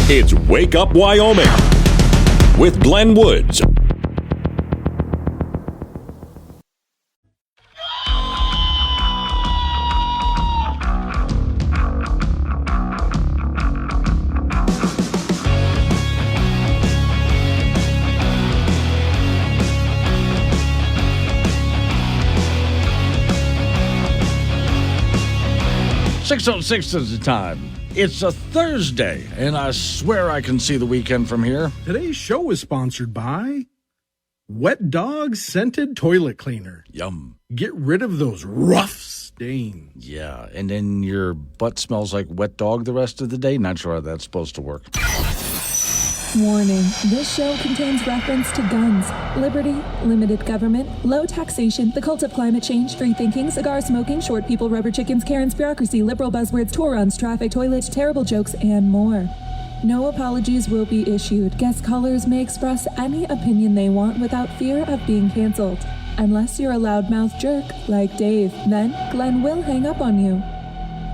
It's Wake Up Wyoming with Glenn Woods. .06 is the time. It's a Thursday, and I swear I can see the weekend from here. Today's show is sponsored by Wet Dog Scented Toilet Cleaner. Yum. Get rid of those rough stains. Yeah, and then your butt smells like wet dog the rest of the day? Not sure how that's supposed to work. Warning, this show contains reference to guns, liberty, limited government, low taxation, the cult of climate change, free thinking, cigar smoking, short people, rubber chickens, Karen's bureaucracy, liberal buzzwords, tour runs, traffic, toilets, terrible jokes, and more. No apologies will be issued. Guest callers may express any opinion they want without fear of being canceled. Unless you're a loudmouth jerk like Dave, then Glenn will hang up on you.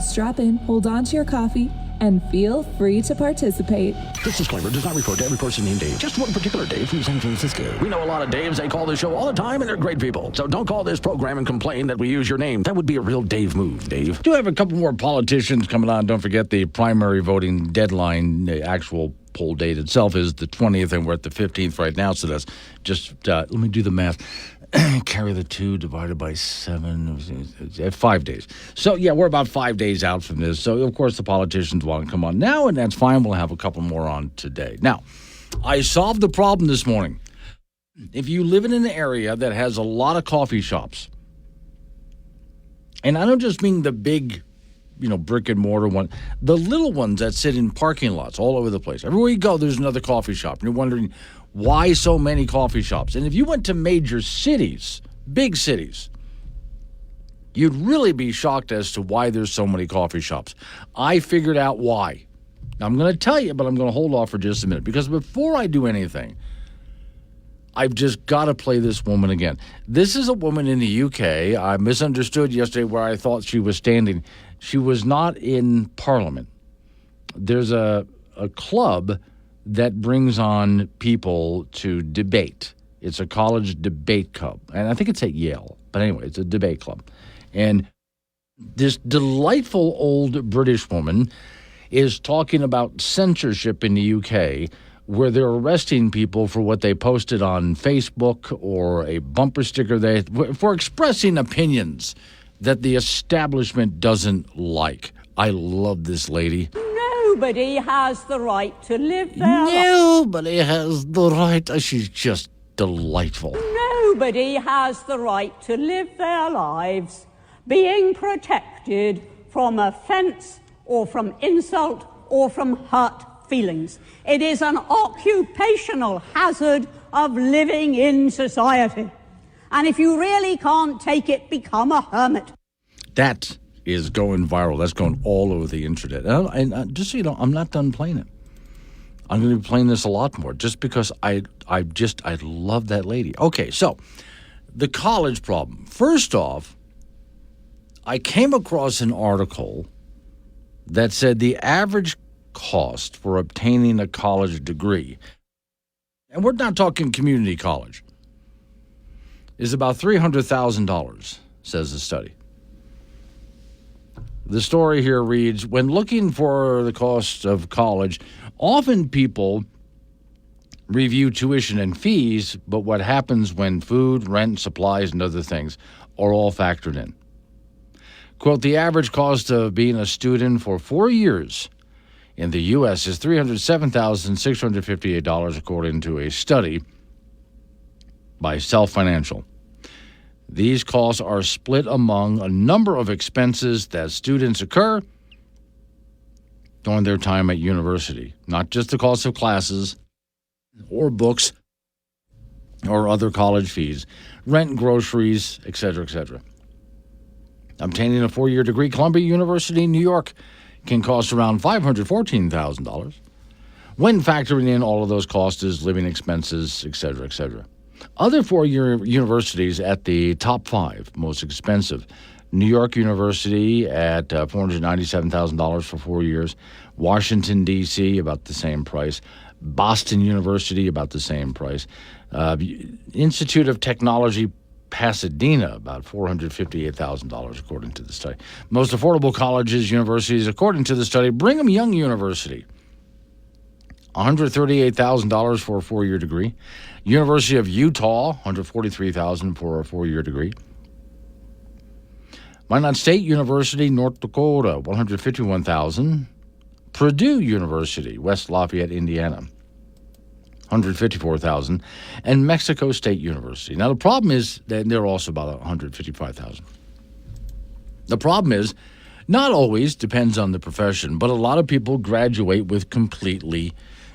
Strap in, hold on to your coffee, and feel free to participate. This disclaimer does not refer to every person named Dave, just one particular Dave from San Francisco. We know a lot of Daves. They call this show all the time, and they're great people. So don't call this program and complain that we use your name. That would be a real Dave move, Dave. Do have a couple more politicians coming on. Don't forget the primary voting deadline. The actual poll date itself is the 20th, and we're at the 15th right now. So that's just, let me do the math. Carry the 2 divided by 7, 5 days. So, yeah, we're about 5 days out from this. So, of course, the politicians want to come on now, and that's fine. We'll have a couple more on today. Now, I solved the problem this morning. If you live in an area that has a lot of coffee shops, and I don't just mean the big, brick and mortar one, the little ones that sit in parking lots all over the place. Everywhere you go, there's another coffee shop. And you're wondering, why so many coffee shops? And if you went to major cities, big cities, you'd really be shocked as to why there's so many coffee shops. I figured out why. Now, I'm going to tell you, but I'm going to hold off for just a minute. Because before I do anything, I've just got to play this woman again. This is a woman in the UK. I misunderstood yesterday where I thought she was standing. She was not in Parliament. There's a club that brings on people to debate. It's a college debate club. And I think it's at Yale. But anyway, it's a debate club. And this delightful old British woman is talking about censorship in the UK, where they're arresting people for what they posted on Facebook or a bumper sticker for expressing opinions that the establishment doesn't like. I love this lady. Nobody has the right to live their life. Nobody has the right. She's just delightful. Nobody has the right to live their lives being protected from offence or from insult or from hurt feelings. It is an occupational hazard of living in society. And if you really can't take it, become a hermit. That is going viral. That's going all over the internet. And just so you know, I'm not done playing it. I'm going to be playing this a lot more just because I love that lady. Okay, so the college problem. First off, I came across an article that said the average cost for obtaining a college degree, and we're not talking community college, is about $300,000, says the study. The story here reads, when looking for the cost of college, often people review tuition and fees, but what happens when food, rent, supplies, and other things are all factored in? Quote, the average cost of being a student for 4 years in the U.S. is $307,658, according to a study by Self Financial. These costs are split among a number of expenses that students incur during their time at university, not just the cost of classes or books or other college fees, rent, groceries, etc., etc. Obtaining a 4-year degree, Columbia University in New York can cost around $514,000. When factoring in all of those costs, living expenses, etc., etc. Other four-year universities at the top 5 most expensive New York University at $497,000 for 4 years. Washington, D.C., about the same price. Boston University, about the same price. Institute of Technology, Pasadena, about $458,000, according to the study. Most affordable colleges, universities, according to the study, Brigham Young University, $138,000 for a 4-year degree. University of Utah, $143,000 for a 4-year degree. Minot State University, North Dakota, $151,000. Purdue University, West Lafayette, Indiana, $154,000, and Mexico State University. Now, the problem is that they're also about $155,000. The problem is, not always, depends on the profession, but a lot of people graduate with completely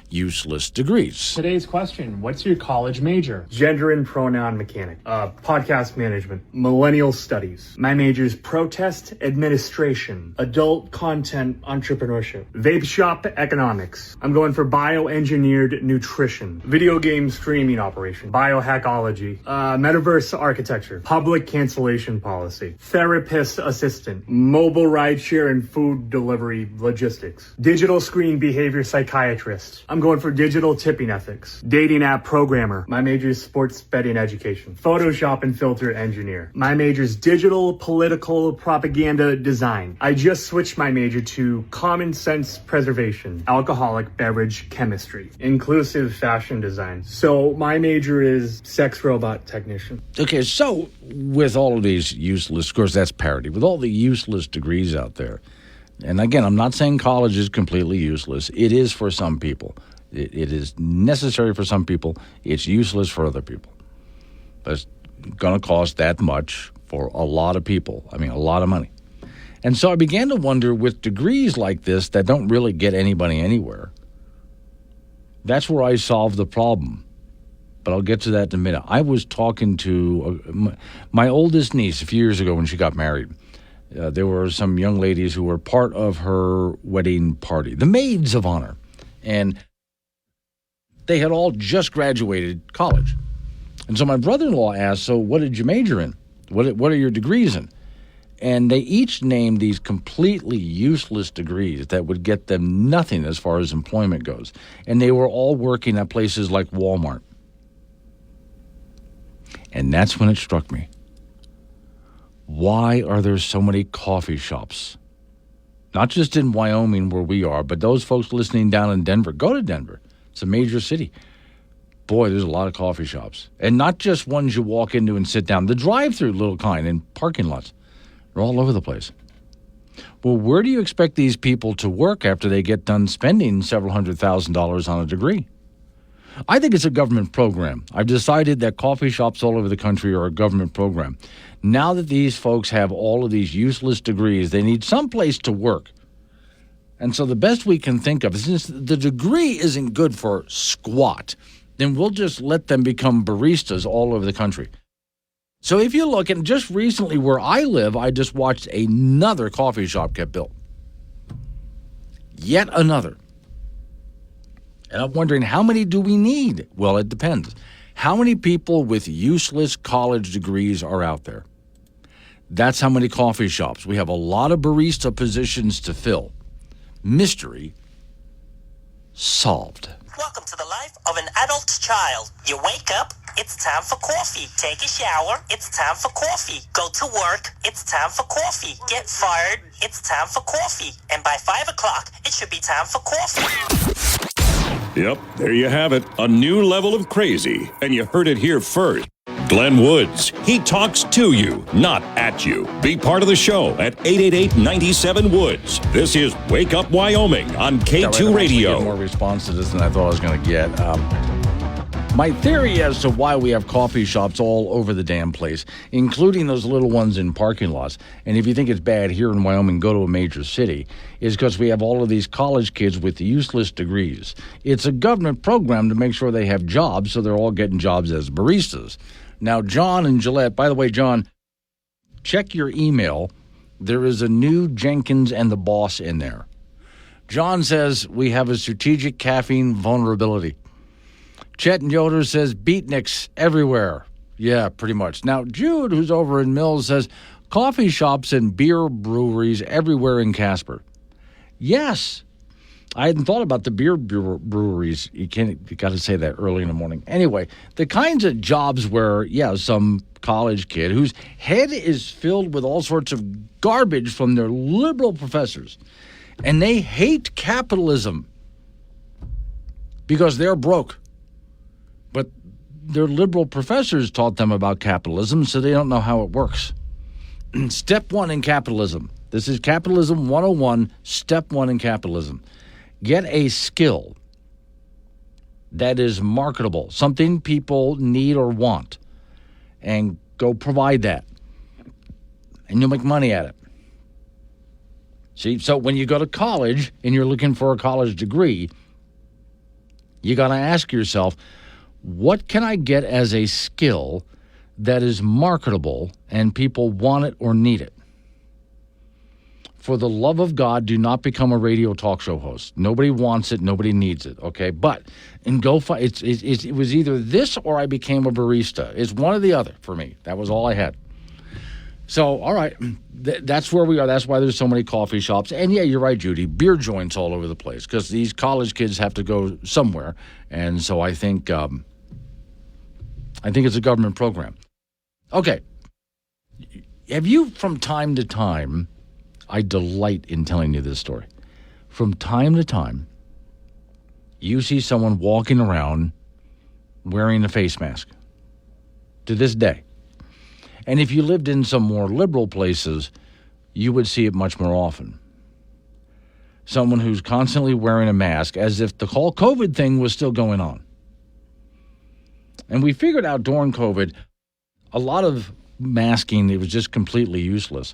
useless degrees. Today's question, what's your college major? Gender and pronoun mechanic, podcast management, millennial studies. My major is protest administration, adult content entrepreneurship, vape shop economics. I'm going for bioengineered nutrition, video game streaming operation, biohackology, metaverse architecture, public cancellation policy, therapist assistant, mobile rideshare and food delivery logistics, digital screen behavior psychiatrist. I'm going for digital tipping ethics, dating app programmer. My major is sports betting education, Photoshop and filter engineer. My major is digital political propaganda design. I just switched my major to common sense preservation, alcoholic beverage chemistry, inclusive fashion design. So my major is sex robot technician. Okay, so with all of these useless, of course, that's parody, with all the useless degrees out there, and again, I'm not saying college is completely useless. It is for some people. It is necessary for some people. It's useless for other people. But it's going to cost that much for a lot of people. I mean, a lot of money. And so I began to wonder, with degrees like this that don't really get anybody anywhere, that's where I solve the problem. But I'll get to that in a minute. I was talking to my oldest niece a few years ago when she got married. There were some young ladies who were part of her wedding party, the maids of honor. And they had all just graduated college. And so my brother-in-law asked, so what did you major in? What are your degrees in? And they each named these completely useless degrees that would get them nothing as far as employment goes. And they were all working at places like Walmart. And that's when it struck me. Why are there so many coffee shops? Not just in Wyoming where we are, but those folks listening down in Denver, go to Denver. It's a major city. Boy, there's a lot of coffee shops. And not just ones you walk into and sit down. The drive-through little kind in parking lots. They're all over the place. Well, where do you expect these people to work after they get done spending several $100,000 on a degree? I think it's a government program. I've decided that coffee shops all over the country are a government program. Now that these folks have all of these useless degrees, they need some place to work. And so the best we can think of is, since the degree isn't good for squat, then we'll just let them become baristas all over the country. So if you look, and just recently where I live, I just watched another coffee shop get built. Yet another. And I'm wondering, how many do we need? Well, it depends. How many people with useless college degrees are out there? That's how many coffee shops. We have a lot of barista positions to fill. Mystery solved. Welcome to the life of an adult child. You wake up, it's time for coffee. Take a shower, it's time for coffee. Go to work, it's time for coffee. Get fired, it's time for coffee. And by 5 o'clock, it should be time for coffee. Yep, there you have it. A new level of crazy. And you heard it here first. Glenn Woods. He talks to you, not at you. Be part of the show at 888-97-WOODS. This is Wake Up Wyoming on K2 Radio. More response to this than I thought I was going to get. My theory as to why we have coffee shops all over the damn place, including those little ones in parking lots, and if you think it's bad here in Wyoming, go to a major city, is because we have all of these college kids with useless degrees. It's a government program to make sure they have jobs, so they're all getting jobs as baristas. Now, John and Gillette, by the way, John, check your email. There is a new Jenkins and the Boss in there. John says we have a strategic caffeine vulnerability. Chet and Yoder says beatniks everywhere. Yeah, pretty much. Now, Jude, who's over in Mills, says coffee shops and beer breweries everywhere in Casper. Yes. I hadn't thought about the beer breweries. You got to say that early in the morning. Anyway, the kinds of jobs where, some college kid whose head is filled with all sorts of garbage from their liberal professors, and they hate capitalism because they're broke. But their liberal professors taught them about capitalism, so they don't know how it works. Step 1 in capitalism. This is Capitalism 101, Step 1 in capitalism. Get a skill that is marketable, something people need or want, and go provide that. And you'll make money at it. See, so when you go to college and you're looking for a college degree, you got to ask yourself, what can I get as a skill that is marketable and people want it or need it? For the love of God, do not become a radio talk show host. Nobody wants it. Nobody needs it. Okay, but it was either this or I became a barista. It's one or the other for me. That was all I had. So, all right, that's where we are. That's why there's so many coffee shops. And yeah, you're right, Judy. Beer joints all over the place because these college kids have to go somewhere. And so I think it's a government program. Okay, have you from time to time? I delight in telling you this story. From time to time, you see someone walking around wearing a face mask. To this day. And if you lived in some more liberal places, you would see it much more often. Someone who's constantly wearing a mask as if the whole COVID thing was still going on. And we figured out during COVID, a lot of masking, it was just completely useless.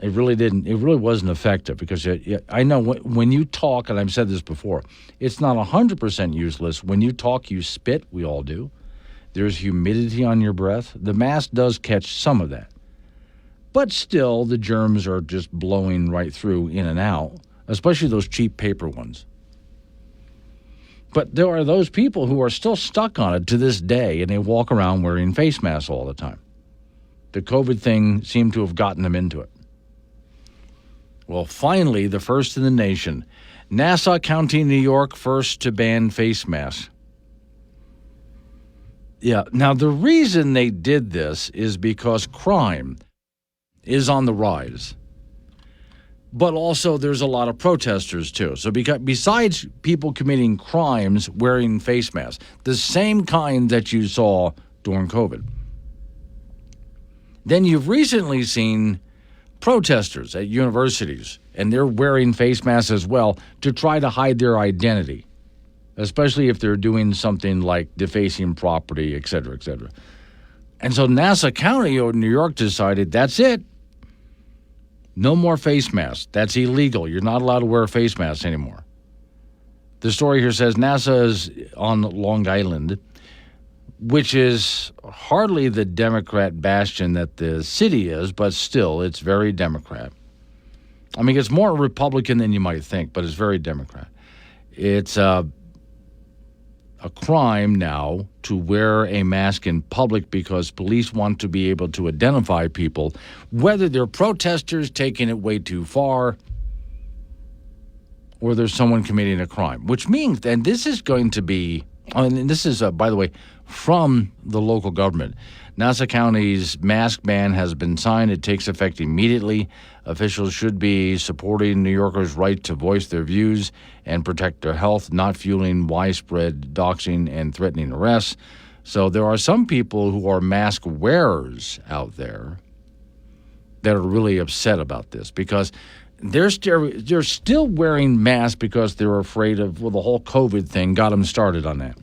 It really wasn't effective because I know when you talk, and I've said this before, it's not 100% useless. When you talk, you spit. We all do. There's humidity on your breath. The mask does catch some of that. But still, the germs are just blowing right through in and out, especially those cheap paper ones. But there are those people who are still stuck on it to this day, and they walk around wearing face masks all the time. The COVID thing seemed to have gotten them into it. Well, finally, the first in the nation, Nassau County, New York, first to ban face masks. Yeah, now the reason they did this is because crime is on the rise. But also there's a lot of protesters too. So besides people committing crimes wearing face masks, the same kind that you saw during COVID, then you've recently seen protesters at universities, and they're wearing face masks as well to try to hide their identity, especially if they're doing something like defacing property, et cetera, et cetera. And so Nassau County or New York decided that's it. No more face masks. That's illegal. You're not allowed to wear a face mask anymore. The story here says NASA is on Long Island, which is hardly the Democrat bastion that the city is, but still, it's very Democrat. I mean, it's more Republican than you might think, but it's very Democrat. It's a crime now to wear a mask in public because police want to be able to identify people, whether they're protesters taking it way too far or there's someone committing a crime, which means, and this is going to be, and this is, by the way, from the local government. Nassau County's mask ban has been signed. It takes effect immediately. Officials should be supporting New Yorkers' right to voice their views and protect their health, not fueling widespread doxing and threatening arrests. So there are some people who are mask wearers out there that are really upset about this because they're still wearing masks because they're afraid of, the whole COVID thing got them started on that.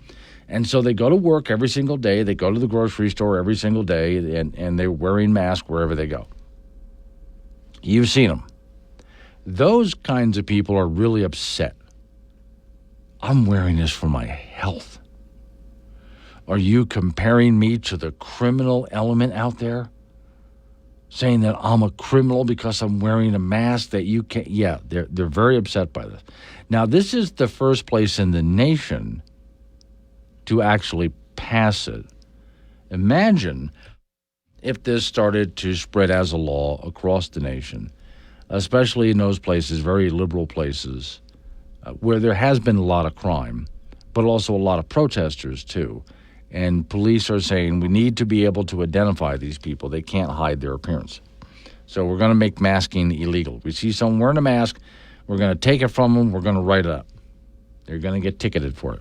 And so they go to work every single day. They go to the grocery store every single day, and they're wearing masks wherever they go. You've seen them. Those kinds of people are really upset. I'm wearing this for my health. Are you comparing me to the criminal element out there? Saying that I'm a criminal because I'm wearing a mask that you can't... Yeah, they're very upset by this. Now, this is the first place in the nation to actually pass it. Imagine if this started to spread as a law across the nation, especially in those places, very liberal places, where there has been a lot of crime, but also a lot of protesters too. And police are saying we need to be able to identify these people. They can't hide their appearance. So we're going to make masking illegal. We see someone wearing a mask, we're going to take it from them, we're going to write it up. They're going to get ticketed for it.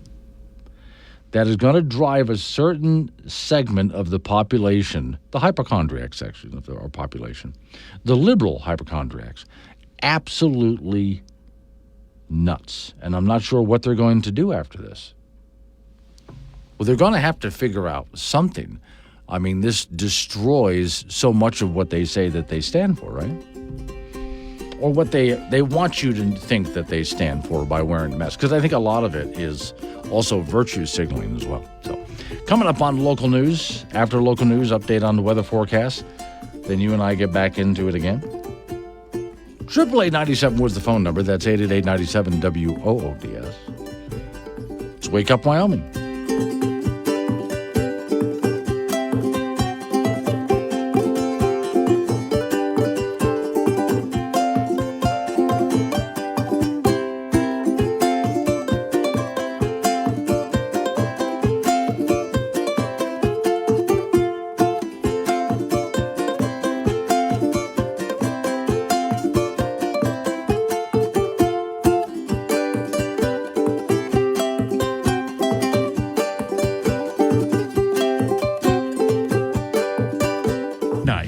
That is going to drive a certain segment of the population, the hypochondriac section of our population, the liberal hypochondriacs, absolutely nuts. And I'm not sure what they're going to do after this. Well, they're going to have to figure out something. I mean, this destroys so much of what they say that they stand for, right? Or what they want you to think that they stand for by wearing a mask. Because I think a lot of it is also virtue signaling as well. So, coming up on local news, after local news, update on the weather forecast. Then you and I get back into it again. 888-97 was the phone number. That's 888-97-WOODS. It's Wake Up Wyoming.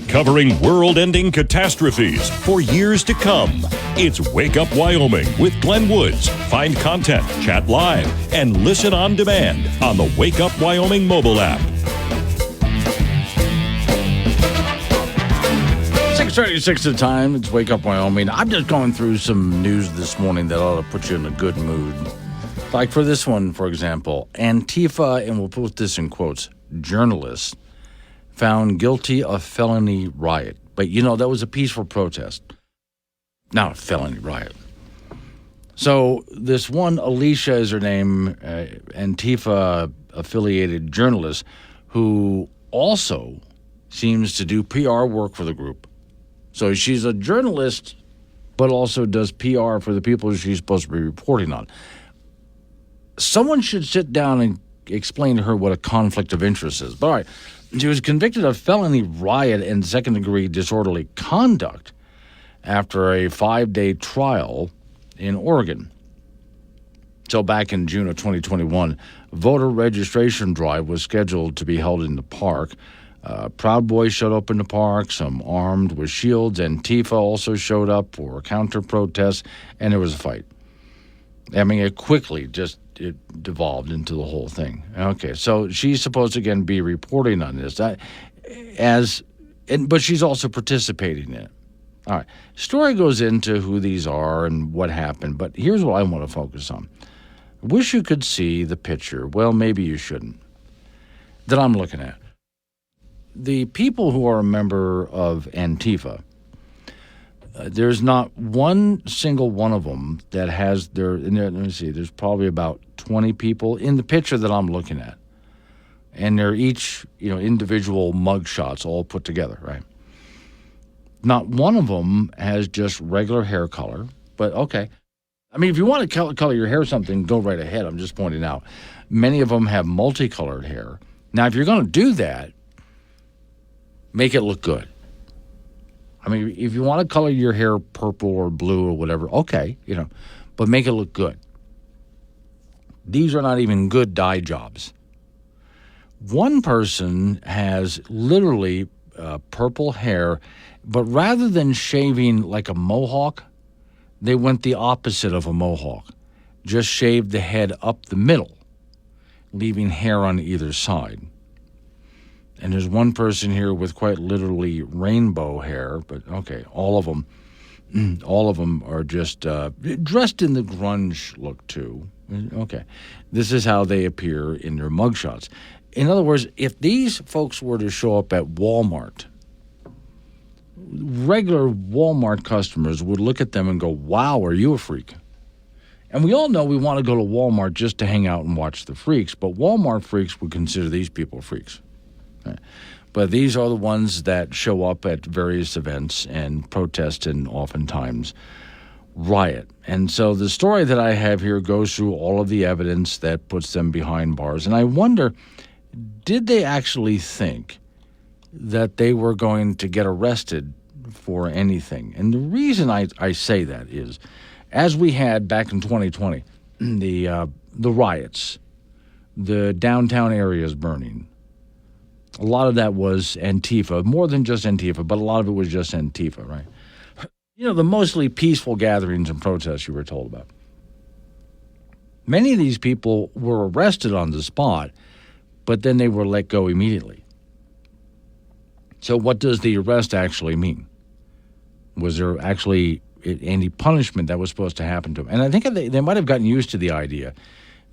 Covering world-ending catastrophes for years to come. It's Wake Up Wyoming with Glenn Woods. Find content, chat live, and listen on demand on the Wake Up Wyoming mobile app. 6:36 the time. It's Wake Up Wyoming. I'm just going through some news this morning that ought to put you in a good mood. Like for this one, for example, Antifa, and we'll put this in quotes, journalists found guilty of felony riot. But, you know, that was a peaceful protest, not a felony riot. So this one, Alicia is her name, Antifa-affiliated journalist, who also seems to do PR work for the group. So she's a journalist, but also does PR for the people she's supposed to be reporting on. Someone should sit down and explain to her what a conflict of interest is. But all right. She was convicted of felony riot and second-degree disorderly conduct after a 5-day trial in Oregon. So back in June of 2021, voter registration drive was scheduled to be held in the park. Proud Boys showed up in the park, some armed with shields. Antifa also showed up for counter-protests, and there was a fight. I mean, it quickly just it devolved into the whole thing. Okay, so she's supposed to, again, be reporting on this, but she's also participating in it. All right, story goes into who these are and what happened, but here's what I want to focus on. Wish you could see the picture. Well, maybe you shouldn't. That I'm looking at. The people who are a member of Antifa, there's not one single one of them that has let me see, there's probably about 20 people in the picture that I'm looking at. And they're each, individual mug shots all put together, right? Not one of them has just regular hair color, but okay. I mean, if you want to color your hair something, go right ahead. I'm just pointing out. Many of them have multicolored hair. Now, if you're going to do that, make it look good. I mean, if you want to color your hair purple or blue or whatever, okay, but make it look good. These are not even good dye jobs. One person has literally purple hair, but rather than shaving like a mohawk, they went the opposite of a mohawk. Just shaved the head up the middle, leaving hair on either side. And there's one person here with quite literally rainbow hair, but okay, all of them are just dressed in the grunge look too. Okay, this is how they appear in their mugshots. In other words, if these folks were to show up at Walmart, regular Walmart customers would look at them and go, wow, are you a freak? And we all know we want to go to Walmart just to hang out and watch the freaks, but Walmart freaks would consider these people freaks. But these are the ones that show up at various events and protest and oftentimes riot. And so the story that I have here goes through all of the evidence that puts them behind bars. And I wonder, did they actually think that they were going to get arrested for anything? And the reason I say that is, as we had back in 2020, the riots, the downtown areas burning, a lot of that was Antifa, more than just Antifa, but a lot of it was just Antifa, right? The mostly peaceful gatherings and protests you were told about. Many of these people were arrested on the spot, but then they were let go immediately. So what does the arrest actually mean? Was there actually any punishment that was supposed to happen to them? And I think they might have gotten used to the idea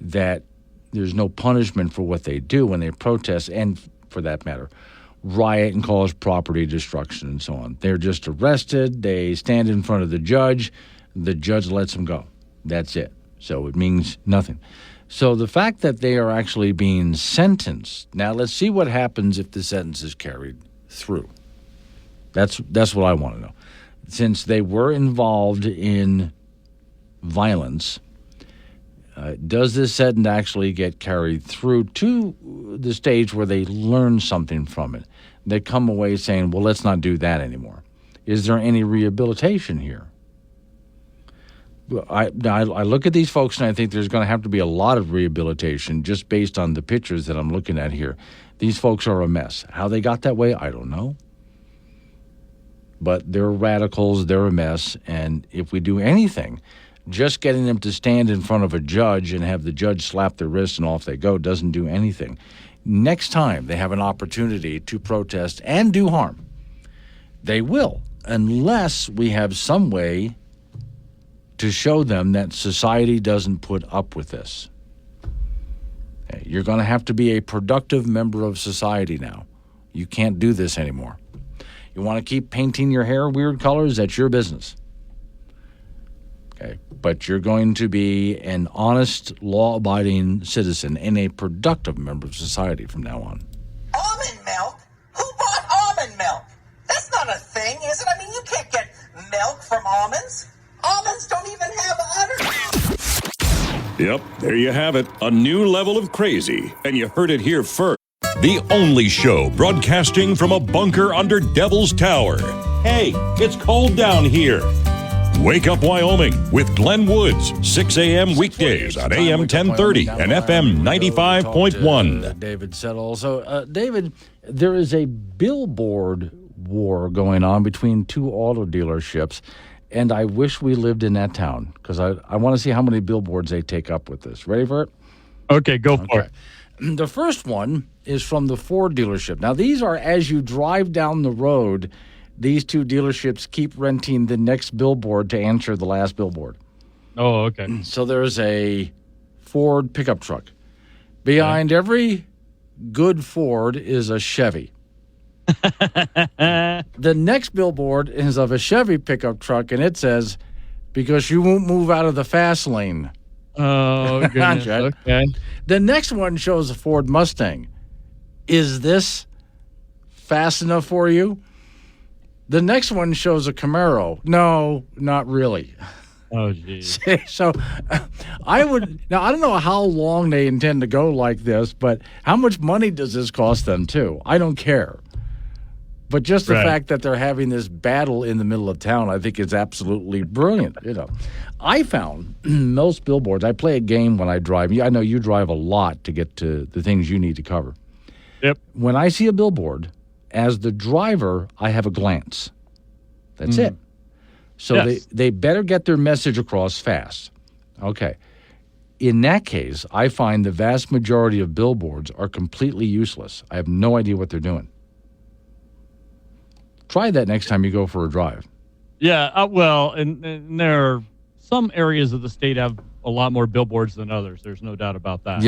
that there's no punishment for what they do when they protest, and for that matter, riot and cause property destruction and so on. They're just arrested. They stand in front of the judge lets them go. That's it. So it means nothing. So the fact that they are actually being sentenced, now let's see what happens if the sentence is carried through. That's what I want to know. Since they were involved in violence, does this sentence actually get carried through to the stage where they learn something from it? They come away saying, well, let's not do that anymore. Is there any rehabilitation here? I look at these folks and I think there's going to have to be a lot of rehabilitation just based on the pictures that I'm looking at here. These folks are a mess. How they got that way, I don't know. But they're radicals, they're a mess, and if we do anything, just getting them to stand in front of a judge and have the judge slap their wrist and off they go doesn't do anything. Next time they have an opportunity to protest and do harm, they will, unless we have some way to show them that society doesn't put up with this. Okay, you're going to have to be a productive member of society now. You can't do this anymore. You want to keep painting your hair weird colors? That's your business. Okay, but you're going to be an honest, law-abiding citizen and a productive member of society from now on. Almond milk? Who bought almond milk? That's not a thing, is it? I mean, you can't get milk from almonds. Almonds don't even have udder. Yep, there you have it. A new level of crazy. And you heard it here first. The only show broadcasting from a bunker under Devil's Tower. Hey, it's cold down here. Wake Up Wyoming with Glenn Woods, 6 a.m. weekdays on AM 1030 and FM 95.1. David said also. David, there is a billboard war going on between two auto dealerships, and I wish we lived in that town because I want to see how many billboards they take up with this. Ready for it? Okay, go for it. The first one is from the Ford dealership. Now, these are as you drive down the road, these two dealerships keep renting the next billboard to answer the last billboard. Oh, okay. So there's a Ford pickup truck. Behind every good Ford is a Chevy. The next billboard is of a Chevy pickup truck, and it says, because you won't move out of the fast lane. Oh, goodness. Okay. The next one shows a Ford Mustang. Is this fast enough for you? The next one shows a Camaro. No, not really. Oh, geez. So I don't know how long they intend to go like this, but how much money does this cost them, too? I don't care. But just the fact that they're having this battle in the middle of town, I think is absolutely brilliant. I found most billboards, I play a game when I drive. I know you drive a lot to get to the things you need to cover. Yep. When I see a billboard, as the driver, I have a glance. That's it. So they better get their message across fast. Okay. In that case, I find the vast majority of billboards are completely useless. I have no idea what they're doing. Try that next time you go for a drive. Yeah, well, and there are some areas of the state have a lot more billboards than others. There's no doubt about that.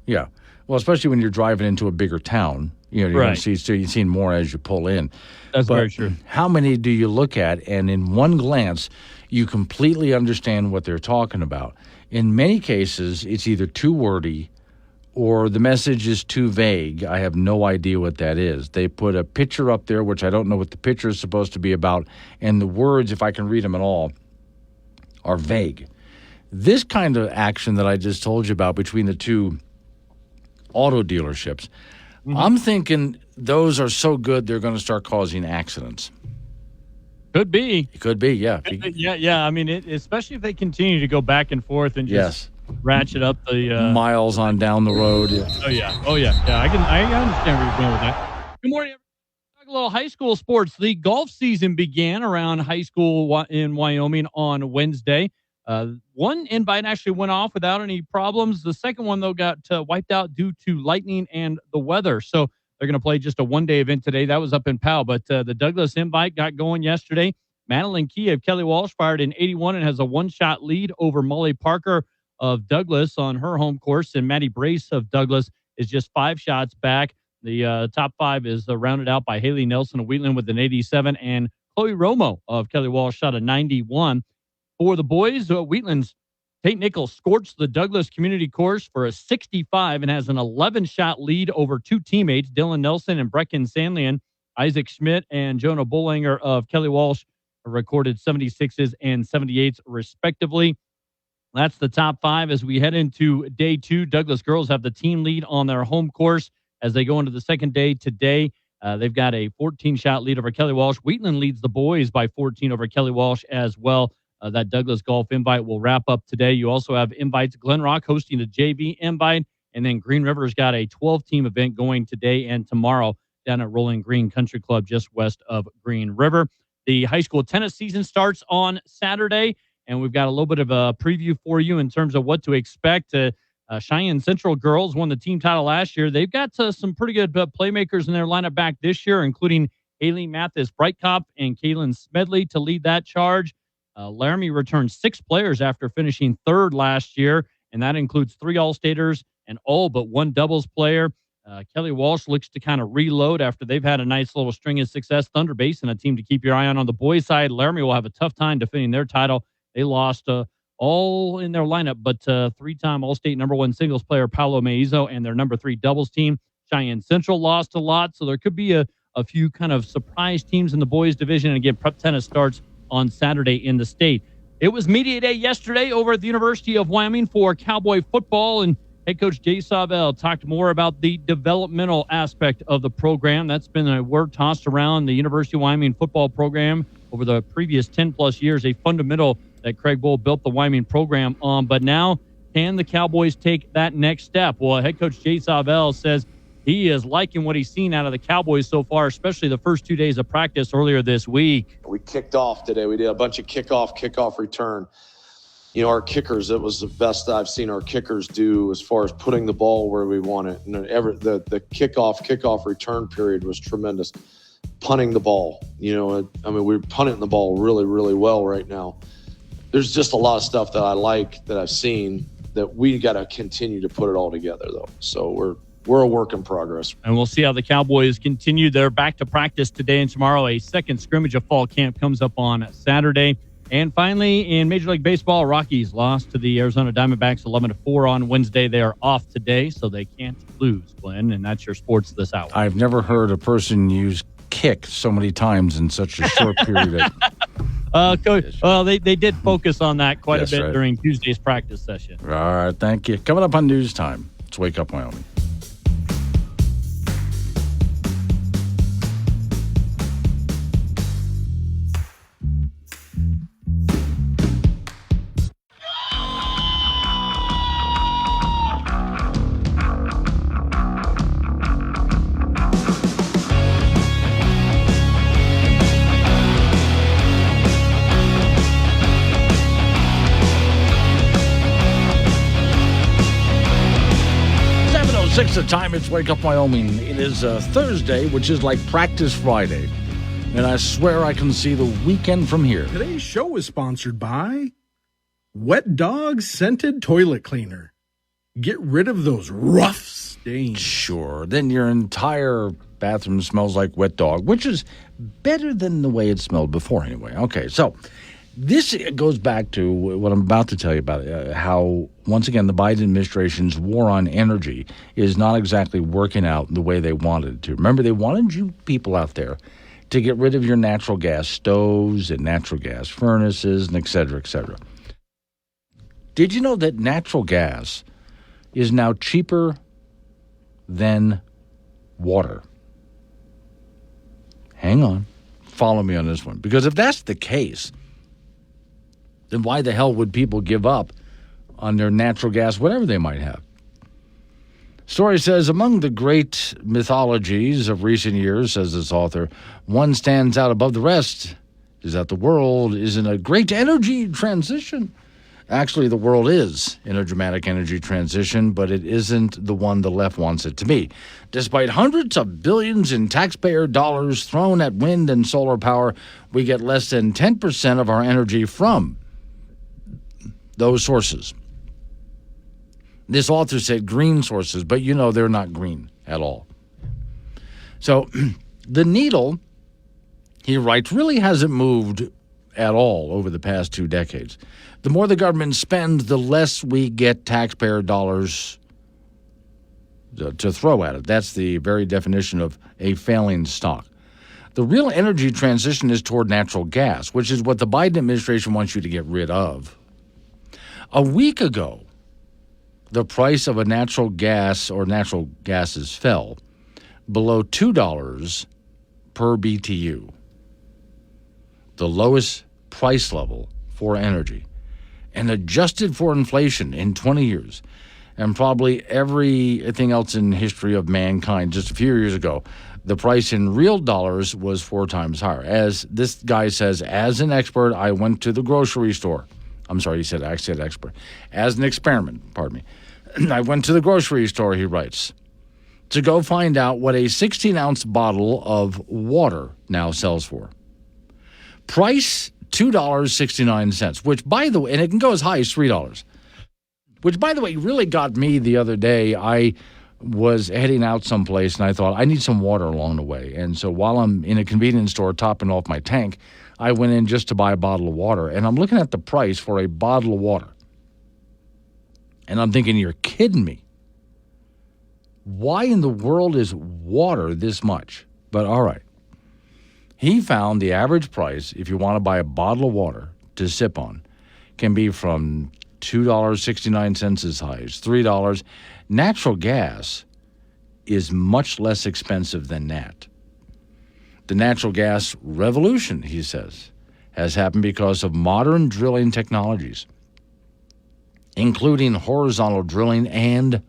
Yeah. Well, especially when you're driving into a bigger town, you're going to see more as you pull in. That's very true. How many do you look at, and in one glance, you completely understand what they're talking about? In many cases, it's either too wordy or the message is too vague. I have no idea what that is. They put a picture up there, which I don't know what the picture is supposed to be about, and the words, if I can read them at all, are vague. This kind of action that I just told you about between the two auto dealerships, I'm thinking those are so good they're going to start causing accidents. Could be. It could be, yeah. Yeah. I mean, especially if they continue to go back and forth and just ratchet up the miles on down the road. Yeah. Oh yeah. I understand where you're going with that. Good morning, everybody. Talk a little high school sports. The golf season began around high school in Wyoming on Wednesday. One invite actually went off without any problems. The second one, though, got wiped out due to lightning and the weather. So they're going to play just a one-day event today. That was up in Powell. But the Douglas invite got going yesterday. Madeline Key of Kelly Walsh fired in 81 and has a one-shot lead over Molly Parker of Douglas on her home course. And Maddie Brace of Douglas is just 5 shots back. The top 5 is rounded out by Haley Nelson of Wheatland with an 87. And Chloe Romo of Kelly Walsh shot a 91. For the boys, Wheatland's Tate Nichols scorched the Douglas Community Course for a 65 and has an 11-shot lead over 2 teammates, Dylan Nelson and Brecken Sandlian. Isaac Schmidt and Jonah Bollinger of Kelly Walsh recorded 76s and 78s, respectively. That's the top 5. As we head into day 2, Douglas girls have the team lead on their home course as they go into the second day today. They've got a 14-shot lead over Kelly Walsh. Wheatland leads the boys by 14 over Kelly Walsh as well. That Douglas Golf invite will wrap up today. You also have invites. Glen Rock hosting a JV invite, and then Green River's got a 12-team event going today and tomorrow down at Rolling Green Country Club just west of Green River. The high school tennis season starts on Saturday, and we've got a little bit of a preview for you in terms of what to expect. Cheyenne Central girls won the team title last year. They've got some pretty good playmakers in their lineup back this year, including Haley Mathis-Breitkopf and Kaylin Smedley to lead that charge. Laramie returned 6 players after finishing 3rd last year, and that includes 3 All-Staters and all but 1 doubles player. Kelly Walsh looks to kind of reload after they've had a nice little string of success. Thunder Basin, a team to keep your eye on the boys' side. Laramie will have a tough time defending their title. They lost all in their lineup, but 3-time All-State number 1 singles player Paolo Maizo and their number 3 doubles team. Cheyenne Central lost a lot, so there could be a few kind of surprise teams in the boys' division. And again, prep tennis starts on Saturday in the state. It was media day yesterday over at the University of Wyoming for Cowboy football, and head coach Jay Sawvel talked more about the developmental aspect of the program. That's been a word tossed around the University of Wyoming football program over the previous 10-plus years, a fundamental that Craig Bull built the Wyoming program on. But now, can the Cowboys take that next step? Well, head coach Jay Sawvel says he is liking what he's seen out of the Cowboys so far, especially the first 2 days of practice earlier this week. We kicked off today. We did a bunch of kickoff return. You know, our kickers, it was the best I've seen our kickers do as far as putting the ball where we want it. And the kickoff return period was tremendous. Punting the ball, we're punting the ball really, really well right now. There's just a lot of stuff that I like that I've seen that we got to continue to put it all together, though. So we're a work in progress. And we'll see how the Cowboys continue. They're back to practice today and tomorrow. A second scrimmage of fall camp comes up on Saturday. And finally, in Major League Baseball, Rockies lost to the Arizona Diamondbacks 11-4 on Wednesday. They are off today, so they can't lose, Glenn. And that's your sports this hour. I've never heard a person use kick so many times in such a short period Coach, well, they did focus on that quite a bit during Tuesday's practice session. All right, thank you. Coming up on News Time, it's Wake Up Wyoming. The time, it's Wake Up Wyoming. It is Thursday, which is like Practice Friday. And I swear I can see the weekend from here. Today's show is sponsored by Wet Dog Scented Toilet Cleaner. Get rid of those rough stains. Sure. Then your entire bathroom smells like wet dog, which is better than the way it smelled before anyway. Okay, so This goes back to what I'm about to tell you about, how, once again, the Biden administration's war on energy is not exactly working out the way they wanted it to. Remember, they wanted you people out there to get rid of your natural gas stoves and natural gas furnaces and et cetera, et cetera. Did you know that natural gas is now cheaper than water? Hang on. Follow me on this one. Because if that's the case, then why the hell would people give up on their natural gas, whatever they might have? Story says, among the great mythologies of recent years, says this author, one stands out above the rest, is that the world is in a great energy transition. Actually, the world is in a dramatic energy transition, but it isn't the one the left wants it to be. Despite hundreds of billions in taxpayer dollars thrown at wind and solar power, we get less than 10% of our energy from those sources. This author said green sources, but you know they're not green at all. So the needle, he writes, really hasn't moved at all over the past 2 decades. The more the government spends, the less we get taxpayer dollars to throw at it. That's the very definition of a failing stock. The real energy transition is toward natural gas, which is what the Biden administration wants you to get rid of. A week ago, the price of a natural gas or natural gases fell below $2 per BTU, the lowest price level for energy, and adjusted for inflation in 20 years, and probably everything else in history of mankind just a few years ago, the price in real dollars was 4 times higher. As this guy says, as an expert, I went to the grocery store. I'm sorry, I said expert. As an experiment, pardon me. I went to the grocery store, he writes, to go find out what a 16-ounce bottle of water now sells for. Price, $2.69, which, by the way, and it can go as high as $3, which, by the way, really got me the other day. I was heading out someplace, and I thought, I need some water along the way. And so while I'm in a convenience store topping off my tank, I went in just to buy a bottle of water, and I'm looking at the price for a bottle of water. And I'm thinking, you're kidding me. Why in the world is water this much? But all right. He found the average price, if you want to buy a bottle of water to sip on, can be from $2.69 as high as $3. Natural gas is much less expensive than that. The natural gas revolution, he says, has happened because of modern drilling technologies, including horizontal drilling and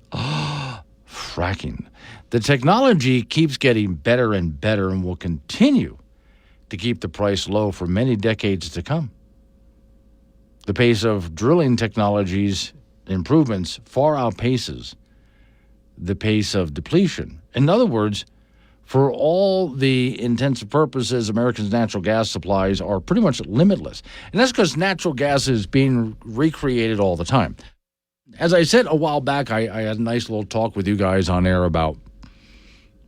fracking. The technology keeps getting better and better and will continue to keep the price low for many decades to come. The pace of drilling technologies improvements far outpaces the pace of depletion. In other words, for all the intents and purposes, America's natural gas supplies are pretty much limitless. And that's because natural gas is being recreated all the time. As I said a while back, I had a nice little talk with you guys on air about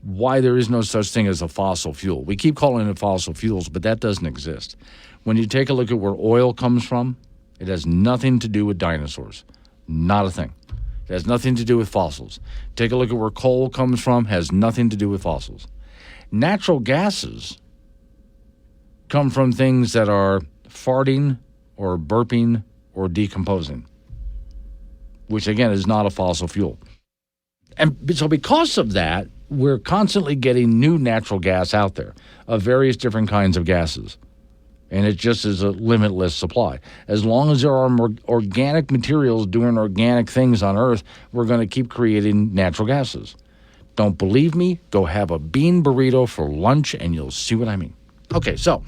why there is no such thing as a fossil fuel. We keep calling it fossil fuels, but that doesn't exist. When you take a look at where oil comes from, it has nothing to do with dinosaurs. Not a thing. It has nothing to do with fossils. Take a look at where coal comes from, has nothing to do with fossils. Natural gases come from things that are farting or burping or decomposing, which again is not a fossil fuel. And so because of that, we're constantly getting new natural gas out there of various different kinds of gases. And it just is a limitless supply. As long as there are more organic materials doing organic things on Earth, we're going to keep creating natural gases. Don't believe me? Go have a bean burrito for lunch and you'll see what I mean. Okay, so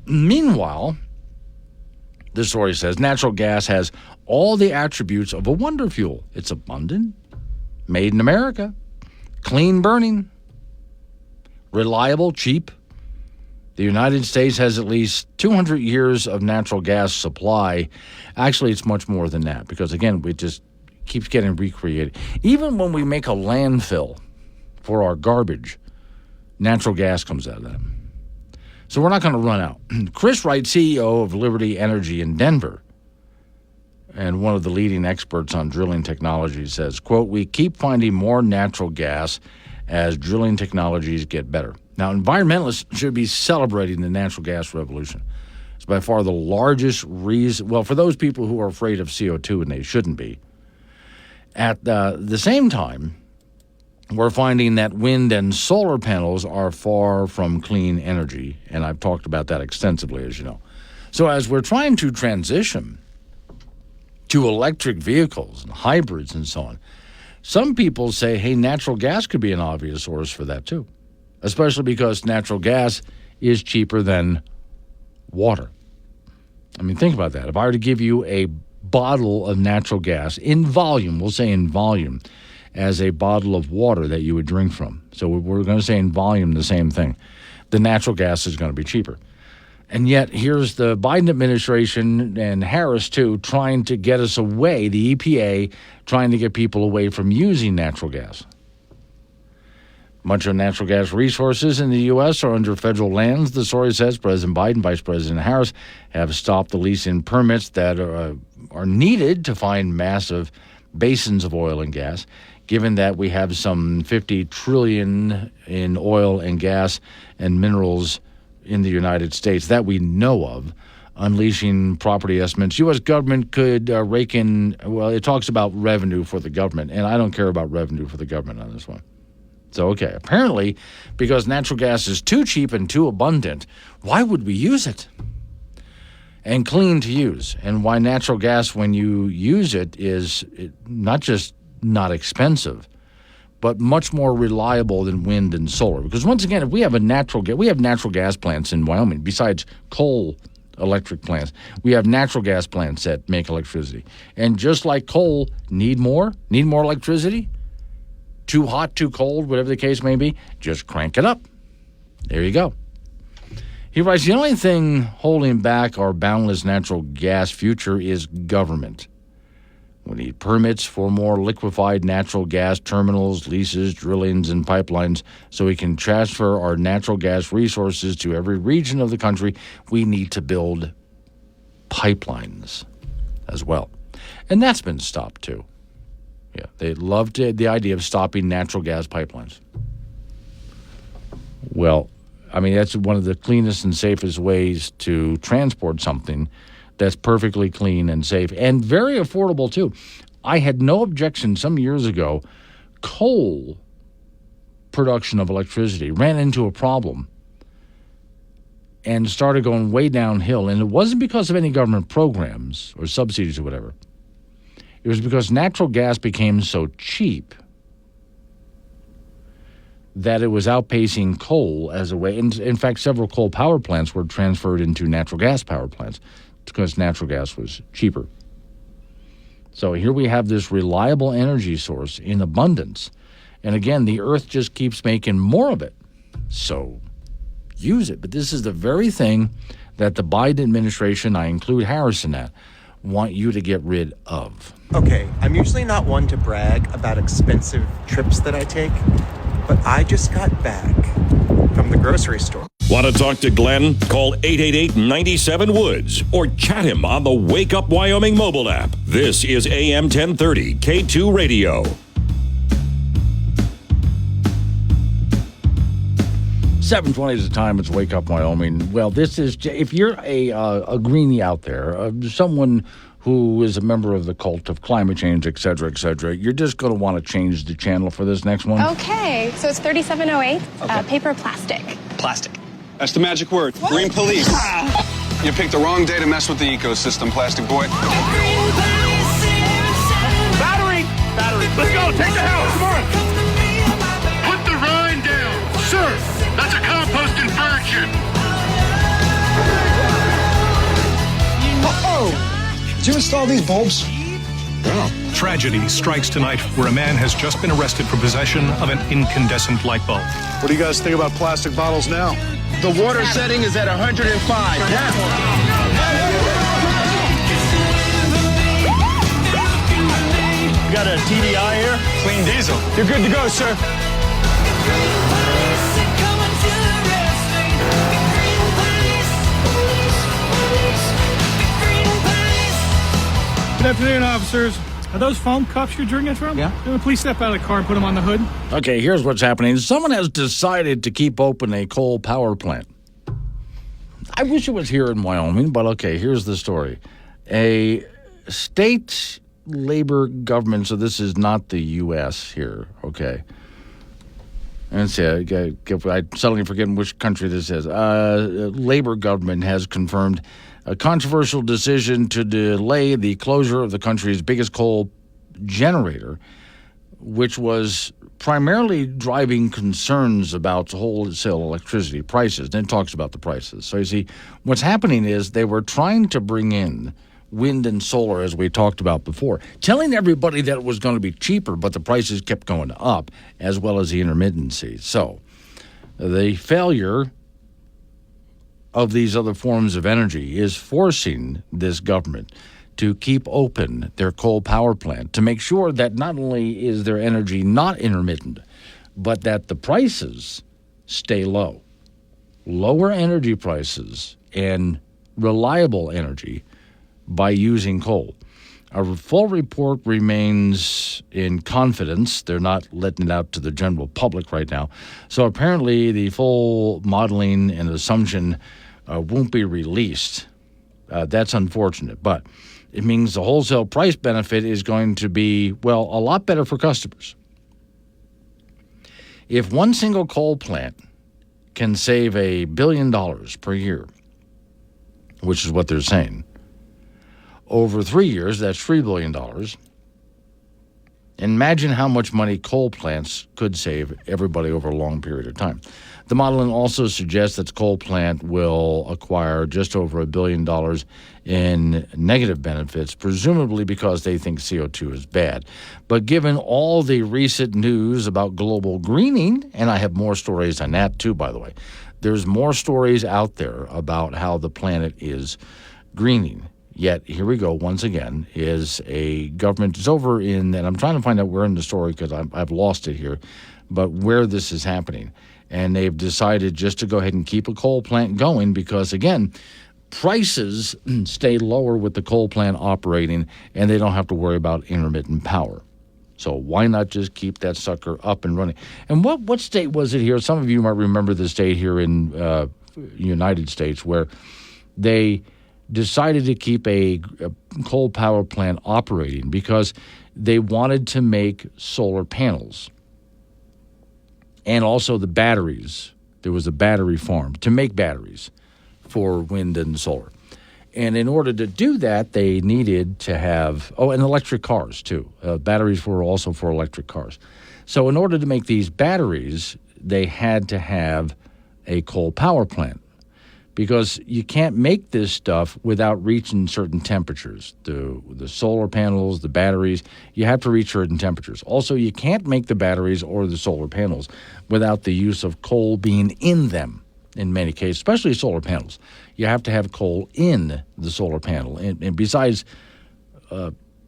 meanwhile, the story says natural gas has all the attributes of a wonder fuel. It's abundant, made in America, clean burning, reliable, cheap. The United States has at least 200 years of natural gas supply. Actually, it's much more than that because, again, it just keeps getting recreated. Even when we make a landfill for our garbage, natural gas comes out of that. So we're not going to run out. Chris Wright, CEO of Liberty Energy in Denver, and one of the leading experts on drilling technology, says, quote, "We keep finding more natural gas as drilling technologies get better." Now, environmentalists should be celebrating the natural gas revolution. It's by far the largest reason, well, for those people who are afraid of CO2, and they shouldn't be. At the same time, we're finding that wind and solar panels are far from clean energy, and I've talked about that extensively, as you know. So as we're trying to transition to electric vehicles and hybrids and so on, some people say, hey, natural gas could be an obvious source for that too, especially because natural gas is cheaper than water. I mean, think about that. If I were to give you a bottle of natural gas in volume, we'll say in volume, as a bottle of water that you would drink from. So we're going to say in volume the same thing. The natural gas is going to be cheaper. And yet here's the Biden administration and Harris, too, trying to get us away, the EPA trying to get people away from using natural gas. Much of natural gas resources in the U.S. are under federal lands. The story says President Biden, Vice President Harris have stopped the lease-in permits that are needed to find massive basins of oil and gas, given that we have some $50 trillion in oil and gas and minerals in the United States that we know of, unleashing property estimates. U.S. government could rake in, well, it talks about revenue for the government, and I don't care about revenue for the government on this one. So, okay, apparently, because natural gas is too cheap and too abundant, why would we use it? And clean to use. And why natural gas, when you use it, is not just not expensive, but much more reliable than wind and solar. Because once again, if we have natural gas plants in Wyoming, besides coal electric plants, we have natural gas plants that make electricity. And just like coal, need more electricity, too hot, too cold, whatever the case may be, just crank it up. There you go. He writes, the only thing holding back our boundless natural gas future is government. We need permits for more liquefied natural gas terminals, leases, drillings, and pipelines so we can transfer our natural gas resources to every region of the country. We need to build pipelines as well. And that's been stopped too. Yeah, they loved the idea of stopping natural gas pipelines. Well, I mean, that's one of the cleanest and safest ways to transport something that's perfectly clean and safe and very affordable, too. I had no objection some years ago. Coal production of electricity ran into a problem and started going way downhill. And it wasn't because of any government programs or subsidies or whatever. It was because natural gas became so cheap that it was outpacing coal as a way. In fact, several coal power plants were transferred into natural gas power plants because natural gas was cheaper. So here we have this reliable energy source in abundance. And again, the earth just keeps making more of it. So use it. But this is the very thing that the Biden administration, I include Harris in that, want you to get rid of. Okay, I'm usually not one to brag about expensive trips that I take, but I just got back from the grocery store. Want to talk to Glenn? Call 888-97-WOODS or chat him on the Wake Up Wyoming mobile app. This is AM 1030 K2 Radio. 7:20 is the time. It's Wake Up Wyoming. Well, this is, if you're a greenie out there, someone who is a member of the cult of climate change, et cetera, you're just going to want to change the channel for this next one. Okay, so it's 3708, paper plastic. Plastic. That's the magic word. What? Green police. You picked the wrong day to mess with the ecosystem, plastic boy. Battery! Let's go, take the house, come on! Put the rind down. Sir, that's a composting virgin. Uh-oh! Did you install these bulbs? No. Tragedy strikes tonight where a man has just been arrested for possession of an incandescent light bulb. What do you guys think about plastic bottles now? The water setting is at 105. Yeah. You got a TDI here? Clean diesel. You're good to go, sir. Good afternoon, officers. Are those foam cups you're drinking from? Yeah. Please step out of the car and put them on the hood. Okay, here's what's happening. Someone has decided to keep open a coal power plant. I wish it was here in Wyoming, but okay, here's the story. A state labor government, so this is not the U.S. here, okay? And I'm suddenly forgetting which country this is. Labor government has confirmed a controversial decision to delay the closure of the country's biggest coal generator, which was primarily driving concerns about wholesale electricity prices. Then it talks about the prices. So you see, what's happening is they were trying to bring in wind and solar, as we talked about before, telling everybody that it was going to be cheaper, but the prices kept going up, as well as the intermittency. So the failure of these other forms of energy is forcing this government to keep open their coal power plant to make sure that not only is their energy not intermittent, but that the prices stay low. Lower energy prices and reliable energy by using coal. A full report remains in confidence. They're not letting it out to the general public right now. So apparently the full modeling and assumption won't be released. That's unfortunate, but it means the wholesale price benefit is going to be, well, a lot better for customers. If one single coal plant can save $1 billion per year, which is what they're saying, over 3 years, that's $3 billion. Imagine how much money coal plants could save everybody over a long period of time. The modeling also suggests that the coal plant will acquire just over $1 billion in negative benefits, presumably because they think CO2 is bad. But given all the recent news about global greening, and I have more stories on that too, by the way, there's more stories out there about how the planet is greening. Yet, here we go, once again, is a government, it's over in, and I'm trying to find out where in the story because I've lost it here, but where this is happening. And they've decided just to go ahead and keep a coal plant going because, again, prices stay lower with the coal plant operating and they don't have to worry about intermittent power. So why not just keep that sucker up and running? And what state was it here? Some of you might remember the state here in United States where they decided to keep a coal power plant operating because they wanted to make solar panels. And also the batteries. There was a battery farm to make batteries for wind and solar. And in order to do that, they needed to have, and electric cars too. Batteries were also for electric cars. So in order to make these batteries, they had to have a coal power plant because you can't make this stuff without reaching certain temperatures. The solar panels, the batteries, you have to reach certain temperatures. Also, you can't make the batteries or the solar panels without the use of coal being in them in many cases, especially solar panels. You have to have coal in the solar panel, and besides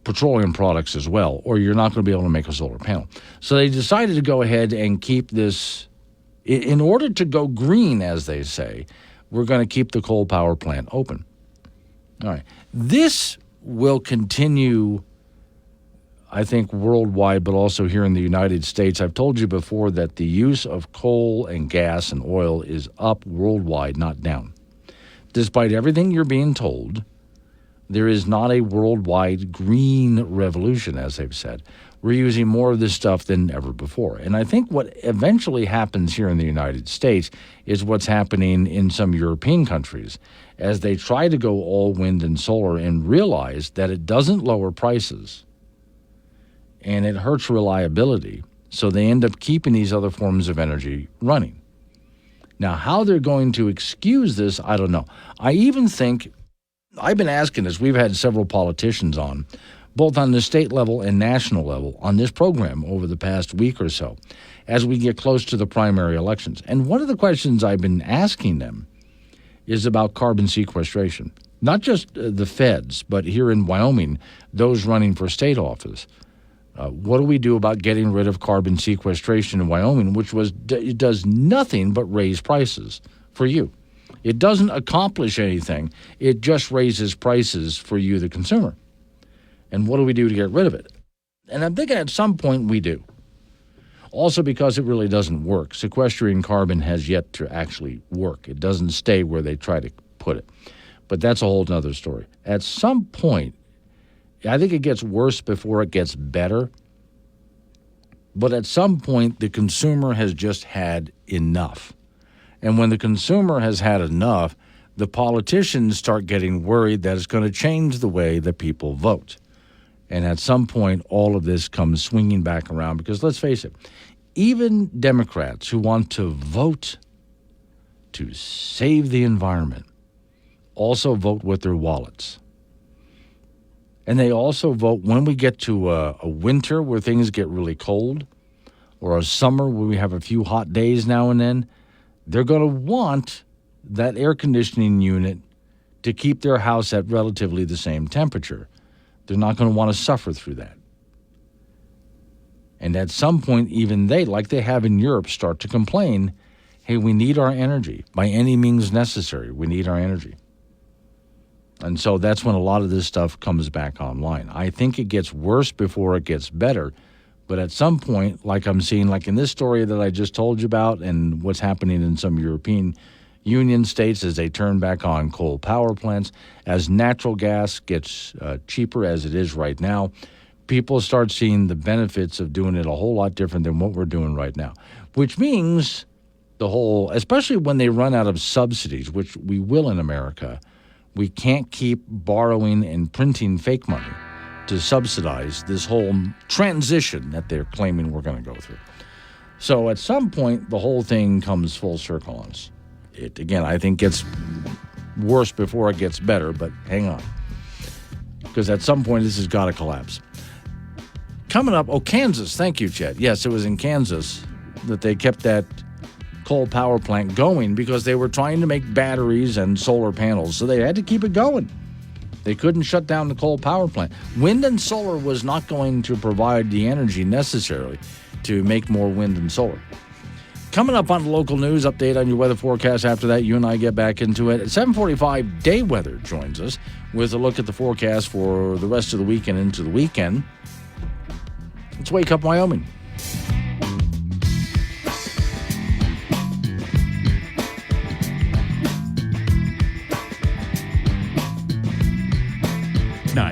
petroleum products as well, or you're not going to be able to make a solar panel. So they decided to go ahead and keep this, in order to go green, as they say, we're going to keep the coal power plant open. All right. This will continue, I think, worldwide, but also here in the United States. I've told you before that the use of coal and gas and oil is up worldwide, not down. Despite everything you're being told, there is not a worldwide green revolution, as they've said. We're using more of this stuff than ever before. And I think what eventually happens here in the United States is what's happening in some European countries as they try to go all wind and solar and realize that it doesn't lower prices and it hurts reliability. So they end up keeping these other forms of energy running. Now, how they're going to excuse this, I don't know. I even think, I've been asking this, we've had several politicians on, both on the state level and national level, on this program over the past week or so, as we get close to the primary elections. And one of the questions I've been asking them is about carbon sequestration. Not just the feds, but here in Wyoming, those running for state office. What do we do about getting rid of carbon sequestration in Wyoming, which it does nothing but raise prices for you? It doesn't accomplish anything. It just raises prices for you, the consumer. And what do we do to get rid of it? And I'm thinking at some point we do. Also because it really doesn't work. Sequestering carbon has yet to actually work. It doesn't stay where they try to put it. But that's a whole other story. At some point, I think it gets worse before it gets better. But at some point, the consumer has just had enough. And when the consumer has had enough, the politicians start getting worried that it's going to change the way that people vote. And at some point, all of this comes swinging back around because, let's face it, even Democrats who want to vote to save the environment also vote with their wallets. And they also vote when we get to a winter where things get really cold, or a summer where we have a few hot days now and then, they're going to want that air conditioning unit to keep their house at relatively the same temperature. They're not going to want to suffer through that. And at some point, even they, like they have in Europe, start to complain, hey, we need our energy. By any means necessary, we need our energy. And so that's when a lot of this stuff comes back online. I think it gets worse before it gets better. But at some point, like I'm seeing, like in this story that I just told you about and what's happening in some European Union states as they turn back on coal power plants, as natural gas gets cheaper as it is right now, people start seeing the benefits of doing it a whole lot different than what we're doing right now, which means the whole, especially when they run out of subsidies, which we will in America, we can't keep borrowing and printing fake money to subsidize this whole transition that they're claiming we're going to go through. So at some point, the whole thing comes full circle on us. It, again, I think gets worse before it gets better, but hang on. Because at some point, this has got to collapse. Coming up, Kansas. Thank you, Chet. Yes, it was in Kansas that they kept that coal power plant going because they were trying to make batteries and solar panels, so they had to keep it going. They couldn't shut down the coal power plant. Wind and solar was not going to provide the energy necessarily to make more wind and solar. Coming up on the local news, update on your weather forecast. After that, you and I get back into it. At 7:45, Day Weather joins us with a look at the forecast for the rest of the week and into the weekend. Let's Wake Up Wyoming.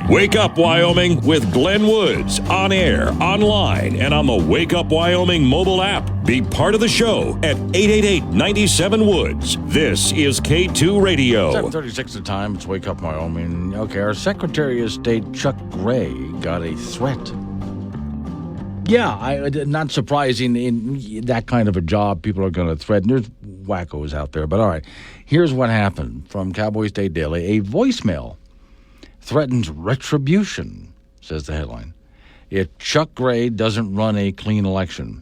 Wake Up Wyoming with Glenn Woods, on air, online, and on the Wake Up Wyoming mobile app. Be part of the show at 888-97-WOODS. This is K2 Radio. 7:36 the time. It's Wake Up Wyoming. Okay, our Secretary of State, Chuck Gray, got a threat. Yeah, not surprising in that kind of a job. People are going to threaten. There's wackos out there. But all right, here's what happened from Cowboy State Daily. A voicemail threatens retribution, says the headline, if Chuck Gray doesn't run a clean election.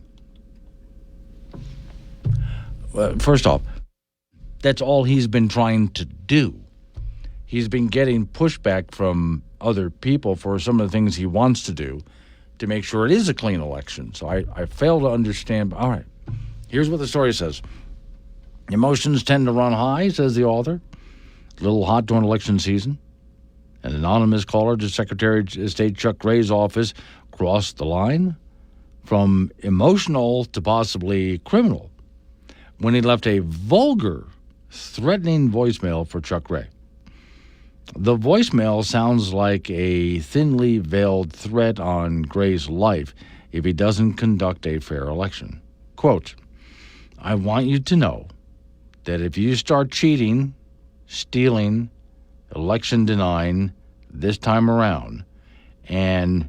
First off, that's all he's been trying to do. He's been getting pushback from other people for some of the things he wants to do to make sure it is a clean election. So I fail to understand. All right, here's what the story says. Emotions tend to run high, says the author. A little hot during election season. An anonymous caller to Secretary of State Chuck Gray's office crossed the line from emotional to possibly criminal when he left a vulgar, threatening voicemail for Chuck Gray. The voicemail sounds like a thinly veiled threat on Gray's life if he doesn't conduct a fair election. Quote, I want you to know that if you start cheating, stealing, election denying this time around, and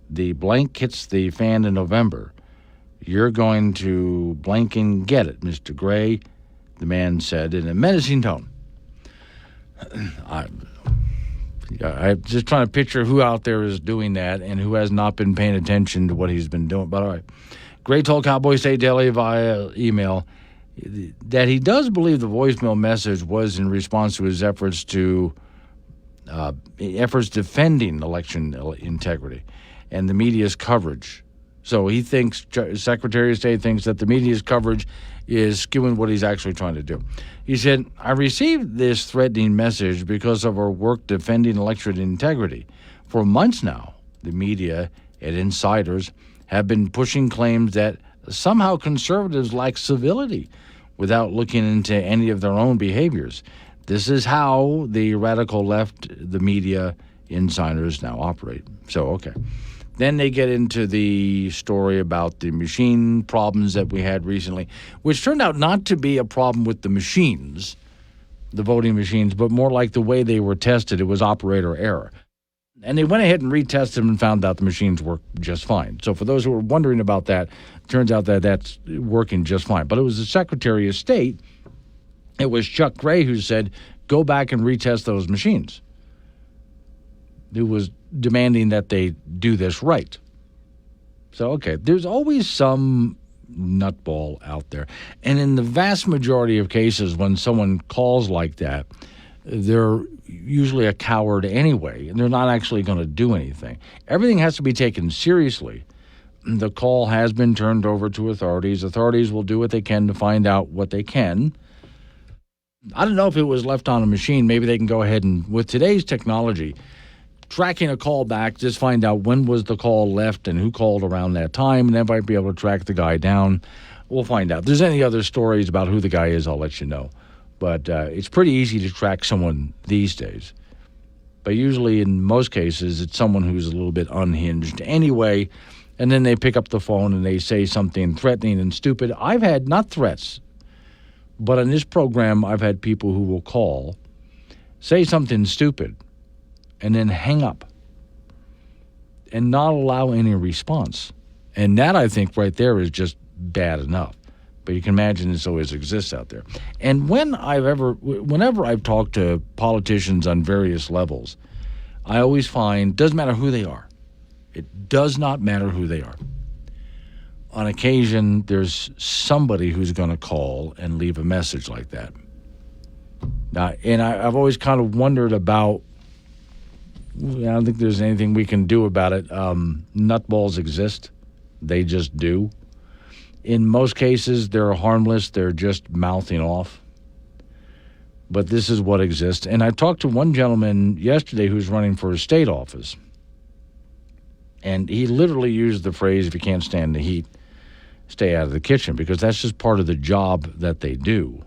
the blank hits the fan in November, you're going to blank and get it, Mr. Gray, the man said in a menacing tone. I'm just trying to picture who out there is doing that and who has not been paying attention to what he's been doing. But all right, Gray told Cowboy State Daily via email that he does believe the voicemail message was in response to his efforts defending election integrity and the media's coverage. So he thinks, Secretary of State thinks that the media's coverage is skewing what he's actually trying to do. He said, I received this threatening message because of our work defending election integrity. For months now, the media and insiders have been pushing claims that somehow conservatives lack civility without looking into any of their own behaviors. This is how the radical left, the media, insiders now operate. So, okay. Then they get into the story about the machine problems that we had recently, which turned out not to be a problem with the machines, the voting machines, but more like the way they were tested. It was operator error. And they went ahead and retested them and found out the machines work just fine. So for those who were wondering about that, it turns out that that's working just fine. But it was the Secretary of State, it was Chuck Gray, who said, go back and retest those machines. Who was demanding that they do this right. So, okay, there's always some nutball out there. And in the vast majority of cases, when someone calls like that, they're usually a coward anyway, and they're not actually going to do anything. Everything has to be taken seriously. The call has been turned over to authorities. Authorities will do what they can to find out what they can. I don't know if it was left on a machine. Maybe they can go ahead and, with today's technology, tracking a call back, just find out when was the call left and who called around that time, and they might be able to track the guy down. We'll find out. If there's any other stories about who the guy is, I'll let you know. But it's pretty easy to track someone these days. But usually, in most cases, it's someone who's a little bit unhinged anyway, and then they pick up the phone and they say something threatening and stupid. I've had, not threats, but on this program, I've had people who will call, say something stupid, and then hang up and not allow any response. And that, I think, right there is just bad enough. But you can imagine this always exists out there. And whenever I've talked to politicians on various levels, I always find, doesn't matter who they are. It does not matter who they are. On occasion, there's somebody who's going to call and leave a message like that. Now, and I've always kind of wondered about, I don't think there's anything we can do about it. Nutballs exist. They just do. In most cases, they're harmless. They're just mouthing off. But this is what exists. And I talked to one gentleman yesterday who's running for a state office. And he literally used the phrase, if you can't stand the heat, stay out of the kitchen, because that's just part of the job that they do.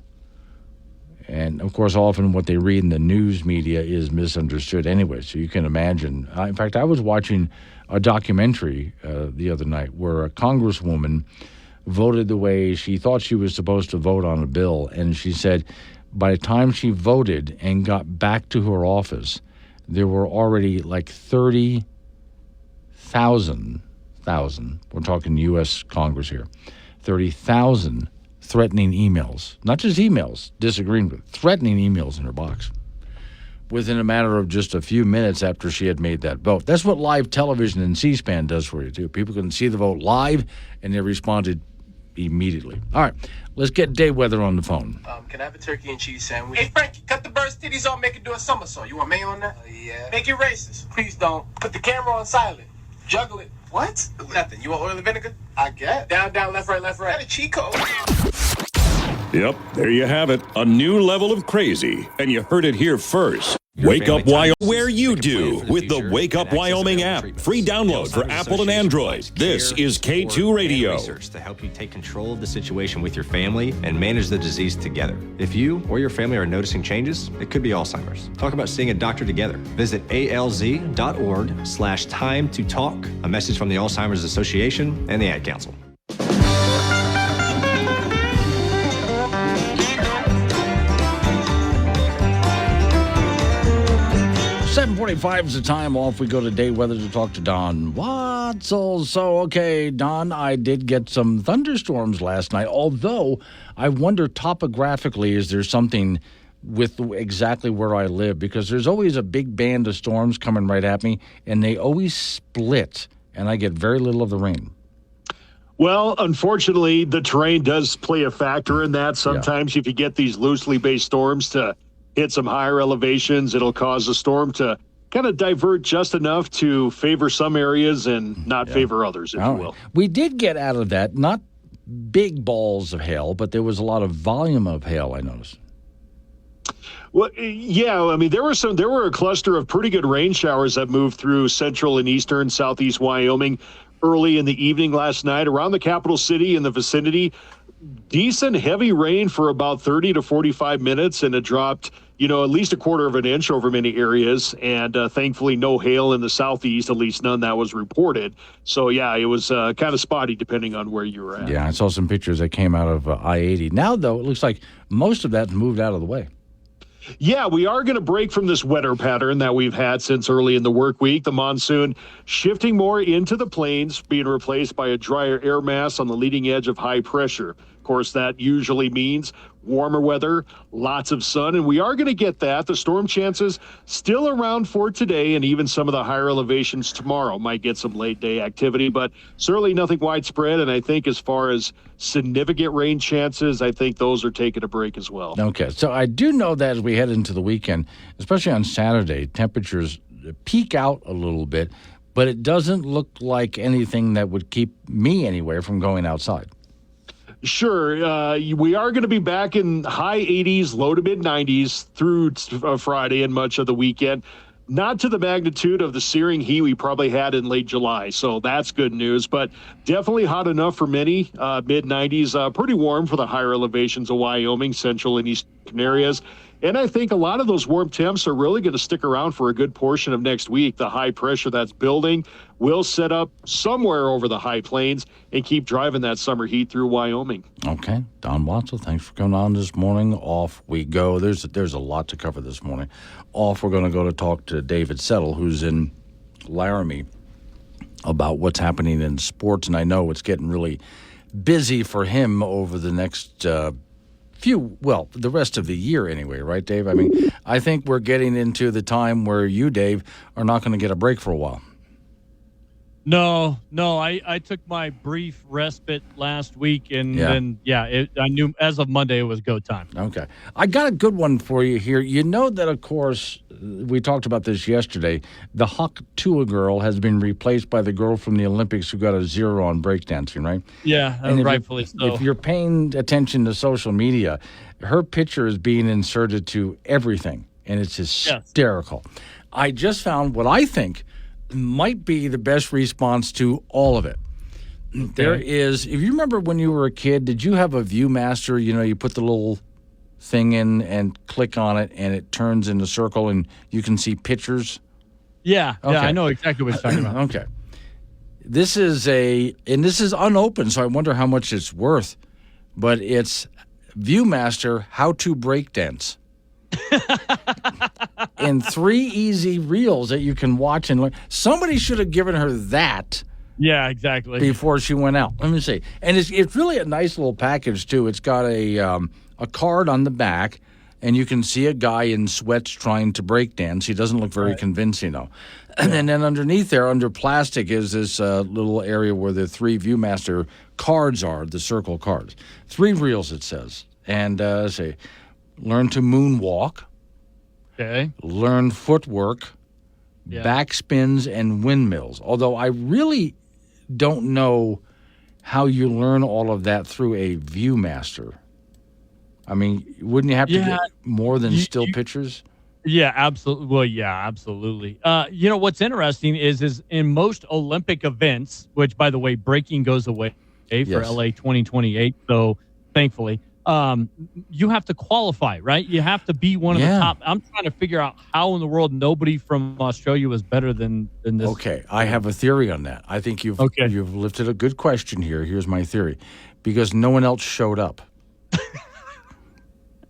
And, of course, often what they read in the news media is misunderstood anyway, so you can imagine. In fact, I was watching a documentary the other night where a congresswoman voted the way she thought she was supposed to vote on a bill, and she said by the time she voted and got back to her office, there were already like 30,000, we're talking U.S. Congress here, 30,000 threatening emails, not just emails, disagreeing with, threatening emails in her box within a matter of just a few minutes after she had made that vote. That's what live television and C-SPAN does for you, too. People can see the vote live, and they responded immediately. All right, let's get Dave Weather on the phone. Can I have a turkey and cheese sandwich? Hey, Frankie, cut the bird's titties off, make it do a somersault. You want mayo on that? Yeah. Make it racist. Please don't. Put the camera on silent. Juggle it. What? Nothing. You want oil and vinegar? I guess. Down, down, left, right, left, right. That a cheat code. Yep, there you have it. A new level of crazy. And you heard it here first. Wake Up Wyoming, where you do, with the Wake Up Wyoming app. Free download for Apple and Android. This is K2 Radio. Research to help you take control of the situation with your family and manage the disease together. If you or your family are noticing changes, it could be Alzheimer's. Talk about seeing a doctor together. Visit alz.org/time to talk. A message from the Alzheimer's Association and the Ad Council. 7:45 is the time. Off we go to Dave Weather to talk to Don Watzel. So, okay, Don, I did get some thunderstorms last night, although I wonder topographically, is there something with exactly where I live? Because there's always a big band of storms coming right at me, and they always split, and I get very little of the rain. Well, unfortunately, the terrain does play a factor in that. Sometimes if you get these loosely based storms to hit some higher elevations, it'll cause the storm to kind of divert just enough to favor some areas and not favor others, if you will. We did get out of that, not big balls of hail, but there was a lot of volume of hail, I noticed. Well, yeah, I mean, there were a cluster of pretty good rain showers that moved through central and eastern southeast Wyoming early in the evening last night around the capital city in the vicinity. Decent heavy rain for about 30 to 45 minutes, and it dropped, at least a quarter of an inch over many areas. And thankfully, no hail in the southeast, at least none that was reported. So, yeah, it was kind of spotty depending on where you were at. Yeah, I saw some pictures that came out of I-80. Now, though, it looks like most of that's moved out of the way. Yeah, we are going to break from this wetter pattern that we've had since early in the work week. The monsoon shifting more into the plains, being replaced by a drier air mass on the leading edge of high pressure. Of course, that usually means warmer weather, lots of sun, and we are going to get that. The storm chances still around for today, and even some of the higher elevations tomorrow might get some late day activity, but certainly nothing widespread. And I think as far as significant rain chances, I think those are taking a break as well. Okay, so I do know that as we head into the weekend, especially on Saturday, temperatures peak out a little bit, but it doesn't look like anything that would keep me anywhere from going outside. Sure. We are going to be back in high 80s, low to mid 90s through Friday and much of the weekend. Not to the magnitude of the searing heat we probably had in late July. So that's good news, but definitely hot enough for many. Mid 90s, pretty warm for the higher elevations of Wyoming, central and eastern areas. And I think a lot of those warm temps are really going to stick around for a good portion of next week. The high pressure that's building will set up somewhere over the high plains and keep driving that summer heat through Wyoming. Okay. Don Watzel, thanks for coming on this morning. Off we go. There's a lot to cover this morning. Off, we're going to go to talk to David Settle, who's in Laramie, about what's happening in sports. And I know it's getting really busy for him over the next the rest of the year anyway, right, Dave? I mean, I think we're getting into the time where you, Dave, are not going to get a break for a while. No, I took my brief respite last week, and then, I knew as of Monday it was go time. Okay. I got a good one for you here. You know that, of course, we talked about this yesterday, the Huck Tua girl has been replaced by the girl from the Olympics who got a 0 on breakdancing, right? Yeah, and rightfully so. If you're paying attention to social media, her picture is being inserted to everything, and it's hysterical. Yes. I just found what I think might be the best response to all of it. Okay. There is, if you remember when you were a kid, did you have a ViewMaster? You put the little thing in and click on it, and it turns in a circle, and you can see pictures? Yeah, okay. I know exactly what you're talking about. Okay. This is unopened, so I wonder how much it's worth, but it's ViewMaster How to Breakdance. And 3 easy reels that you can watch and learn. Somebody should have given her that. Yeah, exactly. Before she went out. Let me see. And it's really a nice little package too. It's got a card on the back, and you can see a guy in sweats trying to break dance. He doesn't look very convincing though. And then underneath there, under plastic, is this little area where the 3 ViewMaster cards are, the circle cards. 3 reels, it says. And let's see. Learn to moonwalk. Okay. Learn footwork, backspins, and windmills. Although I really don't know how you learn all of that through a ViewMaster. I mean, wouldn't you have to get more than still pictures? Yeah, absolutely. Well, yeah, absolutely. What's interesting is in most Olympic events, which, by the way, breaking goes away for LA 2028. So, thankfully. You have to qualify, right? You have to be one of the top. I'm trying to figure out how in the world nobody from Australia was better than this. Okay, I have a theory on that. I think you've lifted a good question here. Here's my theory. Because no one else showed up.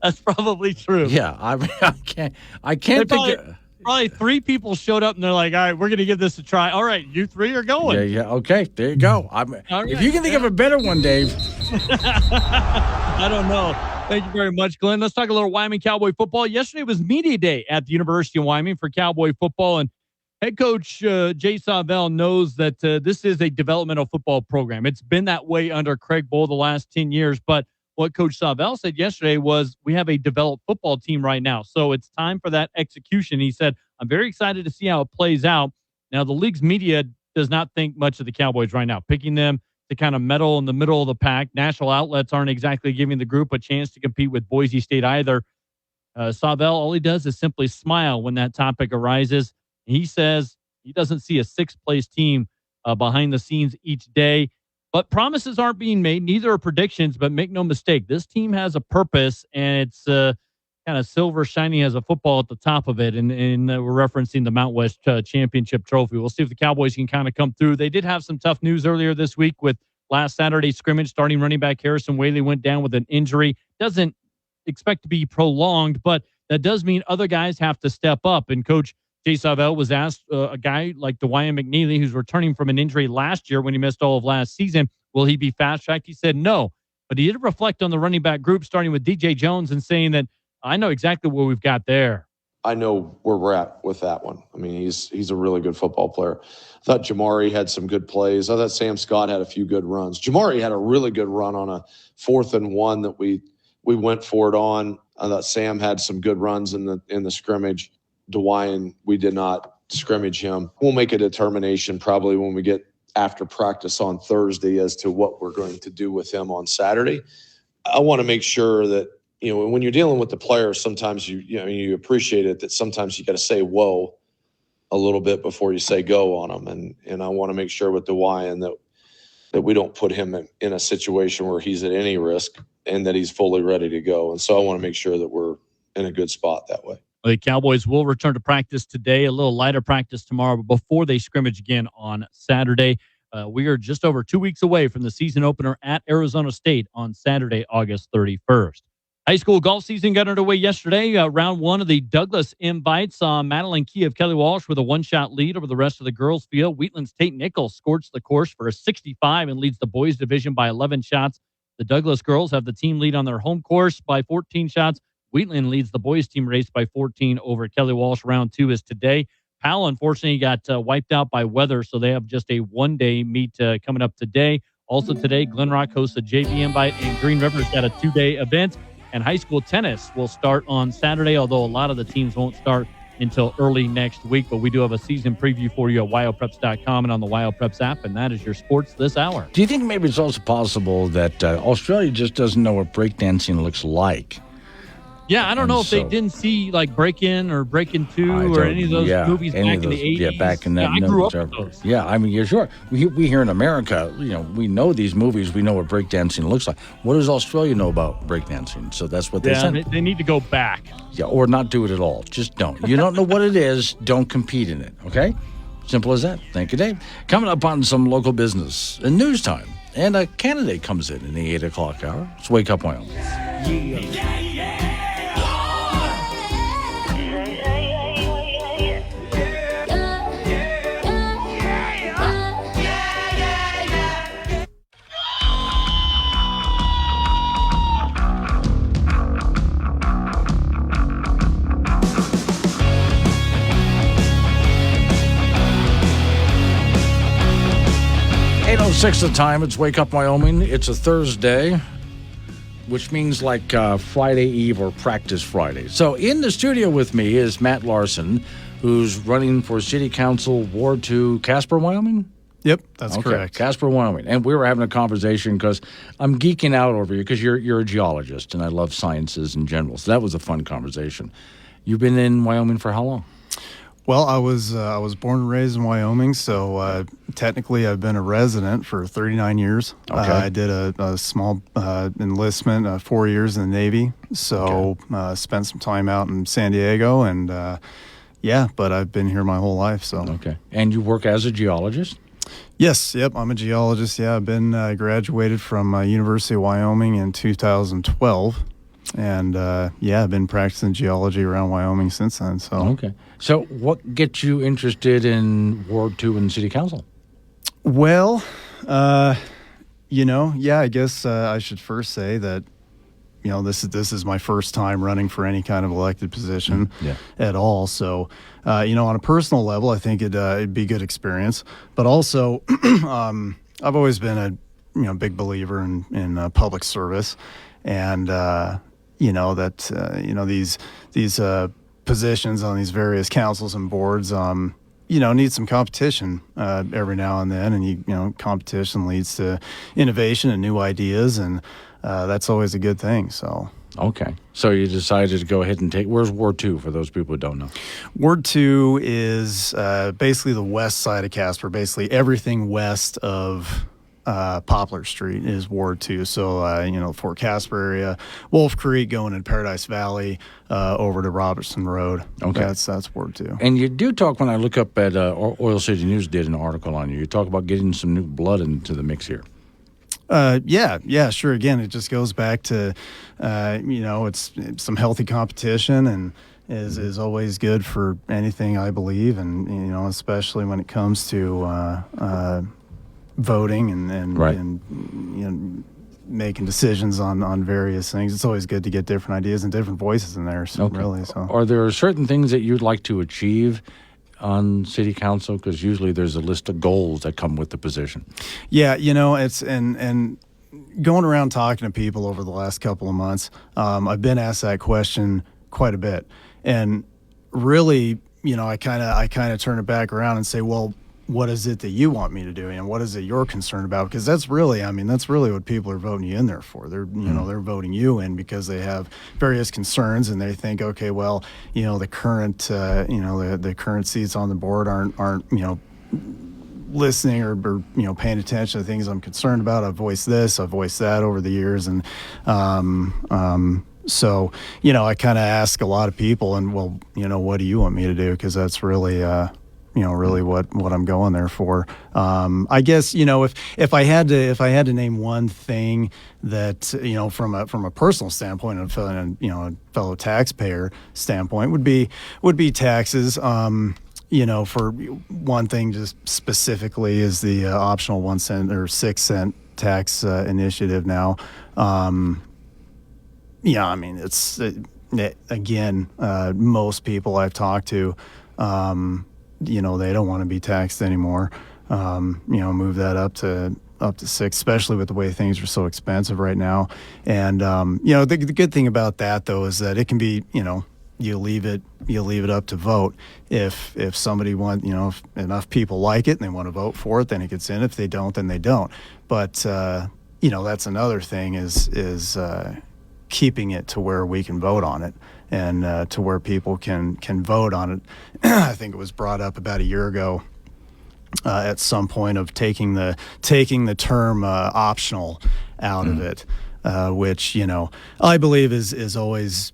That's probably true. Yeah, I can't think. Probably 3 people showed up and they're like, all right, we're going to give this a try. All right, you 3 are going. Yeah, okay, there you go. If you can think of a better one, Dave. I don't know. Thank you very much, Glenn. Let's talk a little Wyoming Cowboy football. Yesterday was media day at the University of Wyoming for Cowboy football, and head coach Jay Sawvel knows that this is a developmental football program. It's been that way under Craig Bohl the last 10 years, but what Coach Sawvel said yesterday was we have a developed football team right now, so it's time for that execution. He said, I'm very excited to see how it plays out. Now, the league's media does not think much of the Cowboys right now, picking them to kind of meddle in the middle of the pack. National outlets aren't exactly giving the group a chance to compete with Boise State either. Savell, all he does is simply smile when that topic arises. He says he doesn't see a sixth-place team behind the scenes each day. But promises aren't being made. Neither are predictions. But make no mistake, this team has a purpose, and it's kind of silver shining as a football at the top of it. And we're referencing the Mount West Championship Trophy. We'll see if the Cowboys can kind of come through. They did have some tough news earlier this week with last Saturday's scrimmage. Starting running back Harrison Whaley went down with an injury. Doesn't expect to be prolonged, but that does mean other guys have to step up. And Coach Jay Savell was asked, a guy like Dwyan McNeely, who's returning from an injury last year when he missed all of last season, will he be fast-tracked? He said no. But he did reflect on the running back group, starting with DJ Jones and saying that, I know exactly what we've got there. I know where we're at with that one. I mean, he's a really good football player. I thought Jamari had some good plays. I thought Sam Scott had a few good runs. Jamari had a really good run on a 4th and 1 that we went for it on. I thought Sam had some good runs in the scrimmage. Dwyan, we did not scrimmage him. We'll make a determination probably when we get after practice on Thursday as to what we're going to do with him on Saturday. I want to make sure that, when you're dealing with the players, sometimes you appreciate it that sometimes you got to say whoa a little bit before you say go on them. And I want to make sure with Dwyan that we don't put him in a situation where he's at any risk and that he's fully ready to go. And so I want to make sure that we're in a good spot that way. The Cowboys will return to practice today, a little lighter practice tomorrow, but before they scrimmage again on Saturday. We are just over 2 weeks away from the season opener at Arizona State on Saturday, August 31st. High school golf season got underway yesterday. Round 1 of the Douglas Invites saw Madeline Key of Kelly Walsh with a one-shot lead over the rest of the girls' field. Wheatland's Tate Nichols scorched the course for a 65 and leads the boys' division by 11 shots. The Douglas girls have the team lead on their home course by 14 shots. Wheatland leads the boys' team race by 14 over Kelly Walsh. Round 2 is today. Powell, unfortunately, got wiped out by weather, so they have just a one-day meet coming up today. Also today, Glenrock hosts a JV Invite, and Green River's got a 2-day event. And high school tennis will start on Saturday, although a lot of the teams won't start until early next week. But we do have a season preview for you at wyopreps.com and on the WyoPreps app, and that is your sports this hour. Do you think maybe it's also possible that Australia just doesn't know what breakdancing looks like? Yeah, I don't know if they didn't see like Break-In or Break-In 2 or any of those movies back in the 80s. Yeah, back in that. I grew up with those. Yeah, I mean, you're sure. We here in America, we know these movies. We know what breakdancing looks like. What does Australia know about breakdancing? So that's what they said. Yeah, they need to go back. Yeah, or not do it at all. Just don't. You don't know what it is, don't compete in it, okay? Simple as that. Thank you, Dave. Coming up on some local business and news time. And a candidate comes in the 8 o'clock hour. It's Wake Up Wyoming. Six the time. It's Wake Up Wyoming. It's a Thursday, which means like Friday Eve or Practice Friday. So in the studio with me is Matt Larson, who's running for City Council Ward 2, Casper, Wyoming? Yep, that's correct. Casper, Wyoming. And we were having a conversation because I'm geeking out over you because you're a geologist and I love sciences in general. So that was a fun conversation. You've been in Wyoming for how long? Well, I was born and raised in Wyoming, so technically I've been a resident for 39 years. Okay. I did a small enlistment, 4 years in the Navy, so spent some time out in San Diego, and but I've been here my whole life. So okay, and you work as a geologist? Yes, yep, I'm a geologist. Yeah, I've been graduated from University of Wyoming in 2012. And, I've been practicing geology around Wyoming since then. So okay. So what gets you interested in Ward 2 and City Council? Well, I guess I should first say that, this is my first time running for any kind of elected position at all. So, on a personal level, I think it'd be a good experience. But also, I've always been a big believer in public service. And, these positions on these various councils and boards, need some competition every now and then. And, competition leads to innovation and new ideas. And that's always a good thing. So Okay. So you decided to go ahead and take. Where's Ward 2 for those people who don't know? Ward 2 is basically the west side of Casper. Basically everything west of Poplar Street is Ward 2. So, Fort Casper area, Wolf Creek going in Paradise Valley, over to Robertson Road. Okay. That's Ward 2. And you do talk, when I look up at Oil City News did an article on you, you talk about getting some new blood into the mix here. Yeah, sure. Again, it just goes back to, it's some healthy competition and is always good for anything, I believe. And, especially when it comes to voting and making decisions on various things. It's always good to get different ideas and different voices in there. So really, Are there certain things that you'd like to achieve on city council? Because usually there's a list of goals that come with the position. Yeah, it's and going around talking to people over the last couple of months, I've been asked that question quite a bit, and really, I kind of turn it back around and say, well, what is it that you want me to do, and what is it you're concerned about? Because that's really what people are voting you in there for. They're they're voting you in because they have various concerns, and they think, okay, well, the current the current seats on the board aren't listening or paying attention to things I'm concerned about. I've voiced this, I've voiced that over the years, and so I kind of ask a lot of people, and well, what do you want me to do? Because that's really really what I'm going there for. I guess if I had to name one thing that from a personal standpoint and a fellow taxpayer standpoint would be taxes. For one thing, just specifically, is the optional 1 cent or 6 cent tax initiative now. It's again, most people I've talked to, they don't want to be taxed anymore. Move that up to 6, especially with the way things are so expensive right now. And the good thing about that, though, is that it can be, you leave it up to vote. If somebody if enough people like it and they want to vote for it, then it gets in. If they don't, then they don't. But that's another thing is keeping it to where we can vote on it, and to where people can vote on it. I think it was brought up about a year ago at some point of taking the term optional out of it, which I believe is always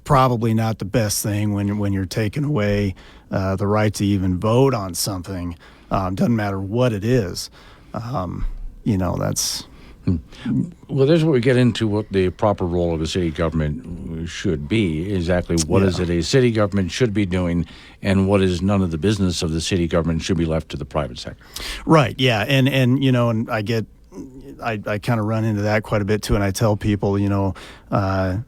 probably not the best thing when you're taking away the right to even vote on something. Doesn't matter what it is. That's. Well, there's where we get into what the proper role of a city government should be. Exactly what is it a city government should be doing, and what is none of the business of the city government should be left to the private sector. Right. Yeah. And I kind of run into that quite a bit too. And I tell people, how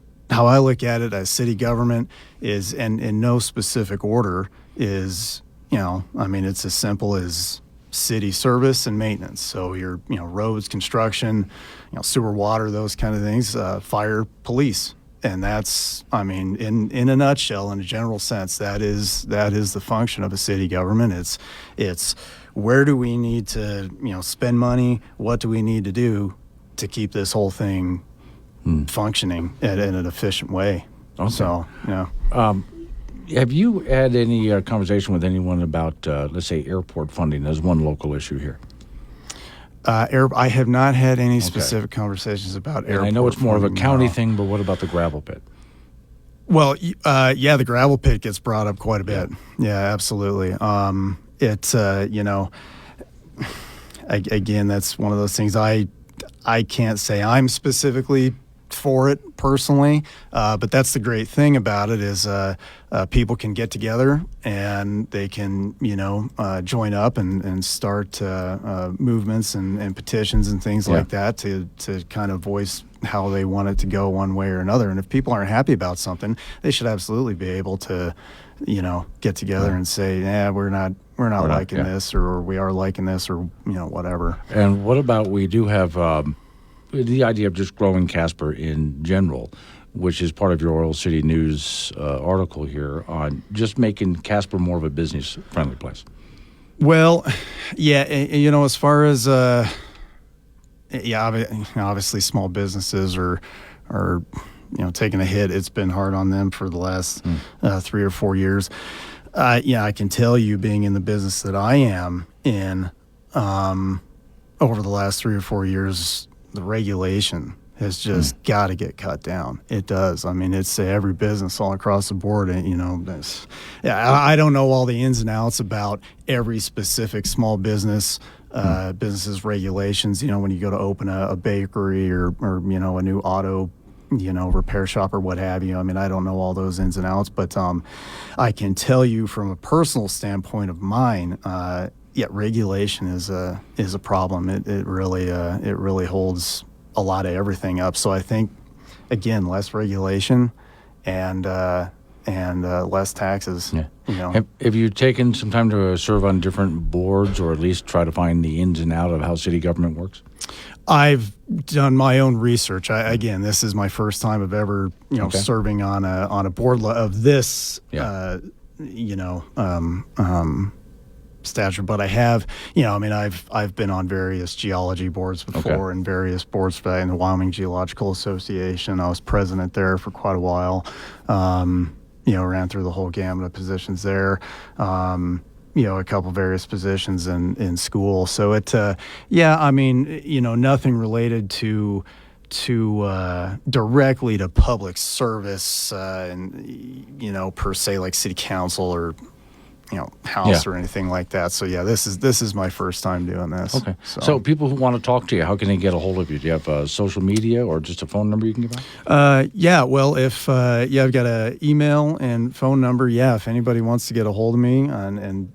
I look at it as city government is, and in no specific order, is, it's as simple as city service and maintenance. So your, roads, construction, sewer, water, those kind of things, fire, police. And that's, in a nutshell, in a general sense, that is the function of a city government. It's where do we need to, spend money? What do we need to do to keep this whole thing functioning in an efficient way? Okay. So, have you had any conversation with anyone about, let's say, airport funding as one local issue here? I have not had any specific conversations about airport. And I know it's more of a county no. thing, but what about the gravel pit? Well, the gravel pit gets brought up quite a bit. Yeah, absolutely. Again, that's one of those things I can't say I'm specifically for it personally, but that's the great thing about it is people can get together and they can join up and start movements and petitions and things like that to kind of voice how they want it to go one way or another. And if people aren't happy about something, they should absolutely be able to get together and say, we're not liking this, or we are liking this, or whatever. And what about, we do have the idea of just growing Casper in general, which is part of your Oil City News article here on just making Casper more of a business-friendly place. Well, as far as obviously small businesses are are taking a hit. It's been hard on them for the last 3 or 4 years. I can tell you, being in the business that I am in, over the last 3 or 4 years, the regulation has just got to get cut down. It does. I mean, it's every business all across the board. And, I don't know all the ins and outs about every specific small business businesses regulations. When you go to open a bakery or a new auto repair shop or what have you. I mean, I don't know all those ins and outs, but I can tell you from a personal standpoint of mine, regulation is a problem. It really holds a lot of everything up. So I think, again, less regulation and less taxes. Yeah. Have you taken some time to serve on different boards, or at least try to find the ins and outs of how city government works? I've done my own research. Again, this is my first time of ever, serving on a board of this, stature. But I have, I've been on various geology boards before, and various boards in the Wyoming Geological Association. I was president there for quite a while. Ran through the whole gamut of positions there. A couple various positions in school. So nothing related to directly to public service, and per se, like city council or house or anything like that. So this is my first time doing this. Okay. So people who want to talk to you, how can they get a hold of you? Do you have social media or just a phone number you can give out? Well, if I've got an email and phone number. If anybody wants to get a hold of me and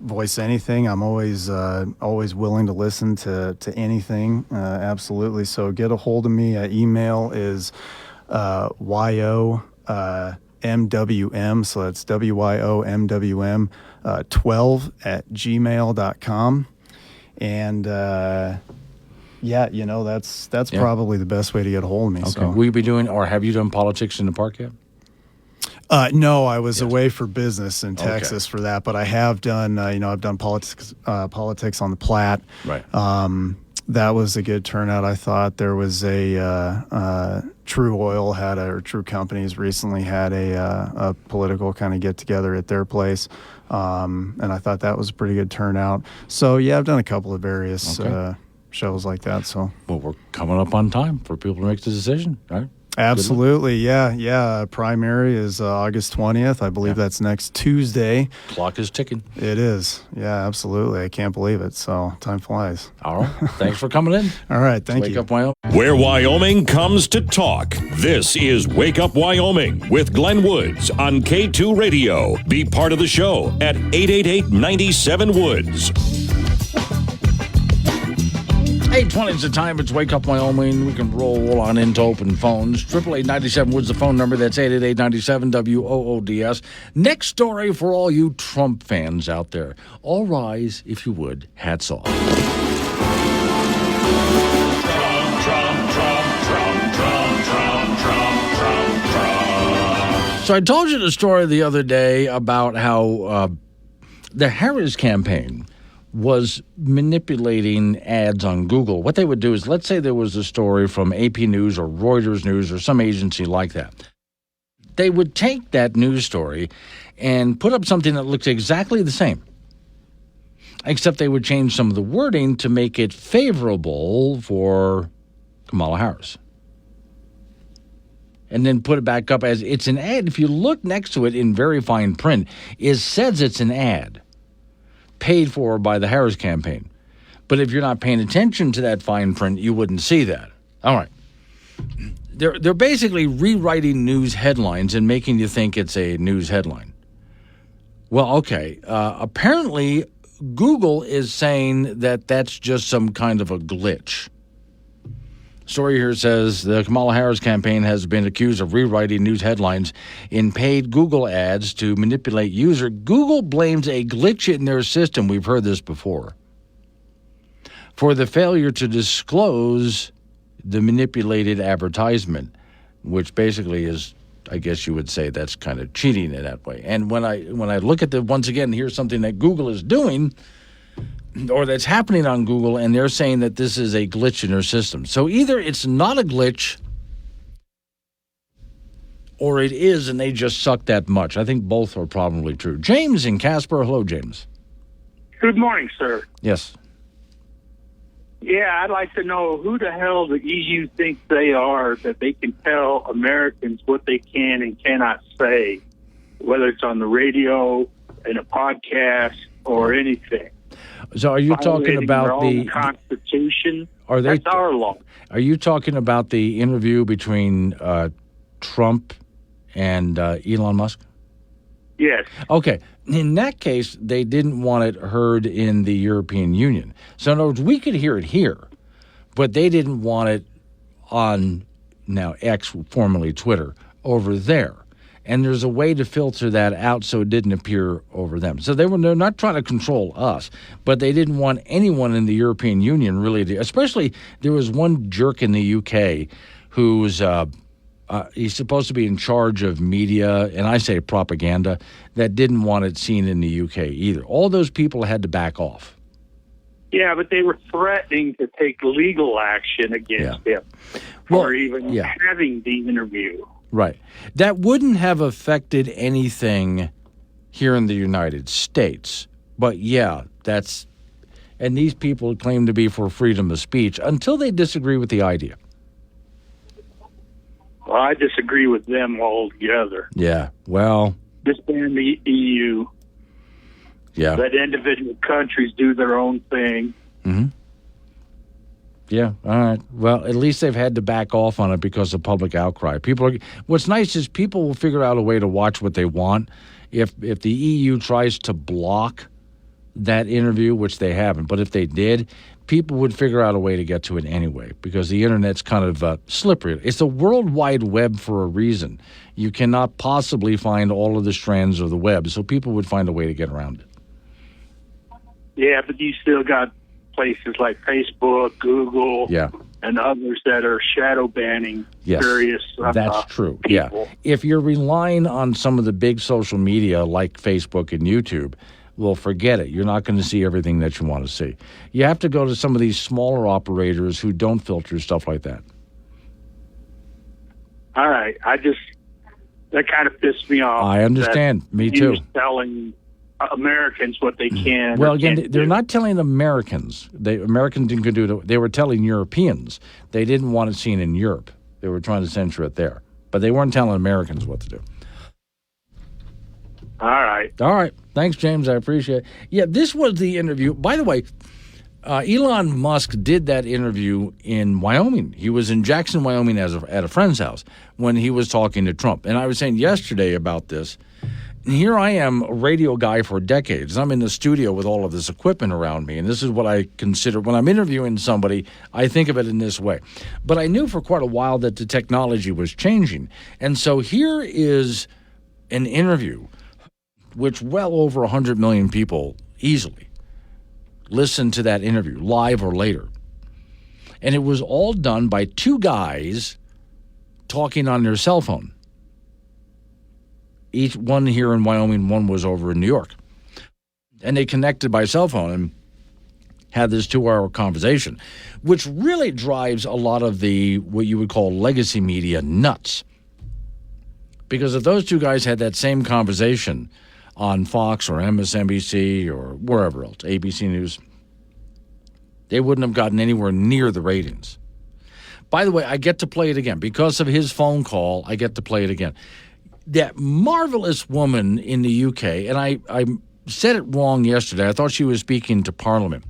voice anything, I'm always willing to listen to anything. Absolutely. So get a hold of me. Email is YO MWM, so that's WYOMWM 12@gmail.com. And that's probably the best way to get a hold of me. Okay. So. Will you be doing, or have you done politics in the park yet? No, I was away for business in Texas for that, but I have done, I've done politics on the Platte. Right. That was a good turnout. I thought there was True Oil True Companies recently had a political kind of get together at their place. And I thought that was a pretty good turnout. So I've done a couple of various shows like that. So we're coming up on time for people to make the decision, right? Absolutely, yeah. Primary is August 20th. I believe that's next Tuesday. Clock is ticking. It is. Yeah, absolutely. I can't believe it. So time flies. All right. Thanks for coming in. All right. Thank you. Wake Up Wyoming. Where Wyoming comes to talk. This is Wake Up Wyoming with Glenn Woods on K2 Radio. Be part of the show at 888-97-WOODS. 8:20 is the time. It's Wake Up Wyoming. We can roll on into open phones. 888-97-WOODS, the phone number. That's 888-97-WOODS. Next story for all you Trump fans out there. All rise, if you would. Hats off. So I told you the story the other day about how the Harris campaign was manipulating ads on Google. What they would do is, let's say there was a story from AP News or Reuters News or some agency like that. They would take that news story and put up something that looked exactly the same, except they would change some of the wording to make it favorable for Kamala Harris. And then put it back up as it's an ad. If you look next to it in very fine print, it says it's an ad paid for by the Harris campaign. But if you're not paying attention to that fine print, you wouldn't see that. All right. They're basically rewriting news headlines and making you think it's a news headline. Well, okay. Apparently, Google is saying that that's just some kind of a glitch. Story here says the Kamala Harris campaign has been accused of rewriting news headlines in paid Google ads to manipulate users. Google blames a glitch in their system, we've heard this before, for the failure to disclose the manipulated advertisement, which basically is, I guess you would say, that's kind of cheating in that way. And when I look at once again, here's something that Google is doing, or that's happening on Google, and they're saying that this is a glitch in their system. So either it's not a glitch or it is and they just suck that much. I think both are probably true. James in Casper. Hello, James. Good morning, sir. Yes. Yeah, I'd like to know who the hell the EU thinks they are that they can tell Americans what they can and cannot say, whether it's on the radio, in a podcast, or anything. So are you talking about the Constitution? That's our law. Are you talking about the interview between Trump and Elon Musk? Yes. Okay. In that case, they didn't want it heard in the European Union. So in other words, we could hear it here, but they didn't want it on now X, formerly Twitter, over there. And there's a way to filter that out so it didn't appear over them. So they're not trying to control us, but they didn't want anyone in the European Union really to, especially there was one jerk in the UK who's he's supposed to be in charge of media, and I say propaganda, that didn't want it seen in the UK either. All those people had to back off. Yeah, but they were threatening to take legal action against him for even having the interview. Right. That wouldn't have affected anything here in the United States. But, yeah, that's – and these people claim to be for freedom of speech until they disagree with the idea. Well, I disagree with them altogether. Yeah, well – Disband the EU. Yeah. Let individual countries do their own thing. Mm-hmm. Yeah, all right. Well, at least they've had to back off on it because of public outcry. What's nice is people will figure out a way to watch what they want. If the EU tries to block that interview, which they haven't, but if they did, people would figure out a way to get to it anyway because the Internet's kind of slippery. It's a World Wide Web for a reason. You cannot possibly find all of the strands of the web, so people would find a way to get around it. Yeah, but you still got places like Facebook, Google, and others that are shadow banning various that's true. people. Yeah. If you're relying on some of the big social media like Facebook and YouTube, well, forget it. You're not going to see everything that you want to see. You have to go to some of these smaller operators who don't filter stuff like that. All right. That kind of pissed me off. I understand. Me too. Telling Americans what they can. Well, again, they're not telling Americans. Americans didn't do it. They were telling Europeans. They didn't want it seen in Europe. They were trying to censor it there. But they weren't telling Americans what to do. All right. All right. Thanks, James. I appreciate it. Yeah, this was the interview. By the way, Elon Musk did that interview in Wyoming. He was in Jackson, Wyoming at a friend's house when he was talking to Trump. And I was saying yesterday about this. And here I am, a radio guy for decades. I'm in the studio with all of this equipment around me, and this is what I consider when I'm interviewing somebody, I think of it in this way. But I knew for quite a while that the technology was changing. And so here is an interview which well over 100 million people easily listened to that interview, live or later. And it was all done by two guys talking on their cell phone. Each one here in Wyoming, one was over in New York. And they connected by cell phone and had this 2-hour conversation, which really drives a lot of the, what you would call legacy media, nuts. Because if those two guys had that same conversation on Fox or MSNBC or wherever else, ABC News, they wouldn't have gotten anywhere near the ratings. By the way, I get to play it again. Because of his phone call, I get to play it again. That marvelous woman in the UK, and I said it wrong yesterday. I thought she was speaking to Parliament.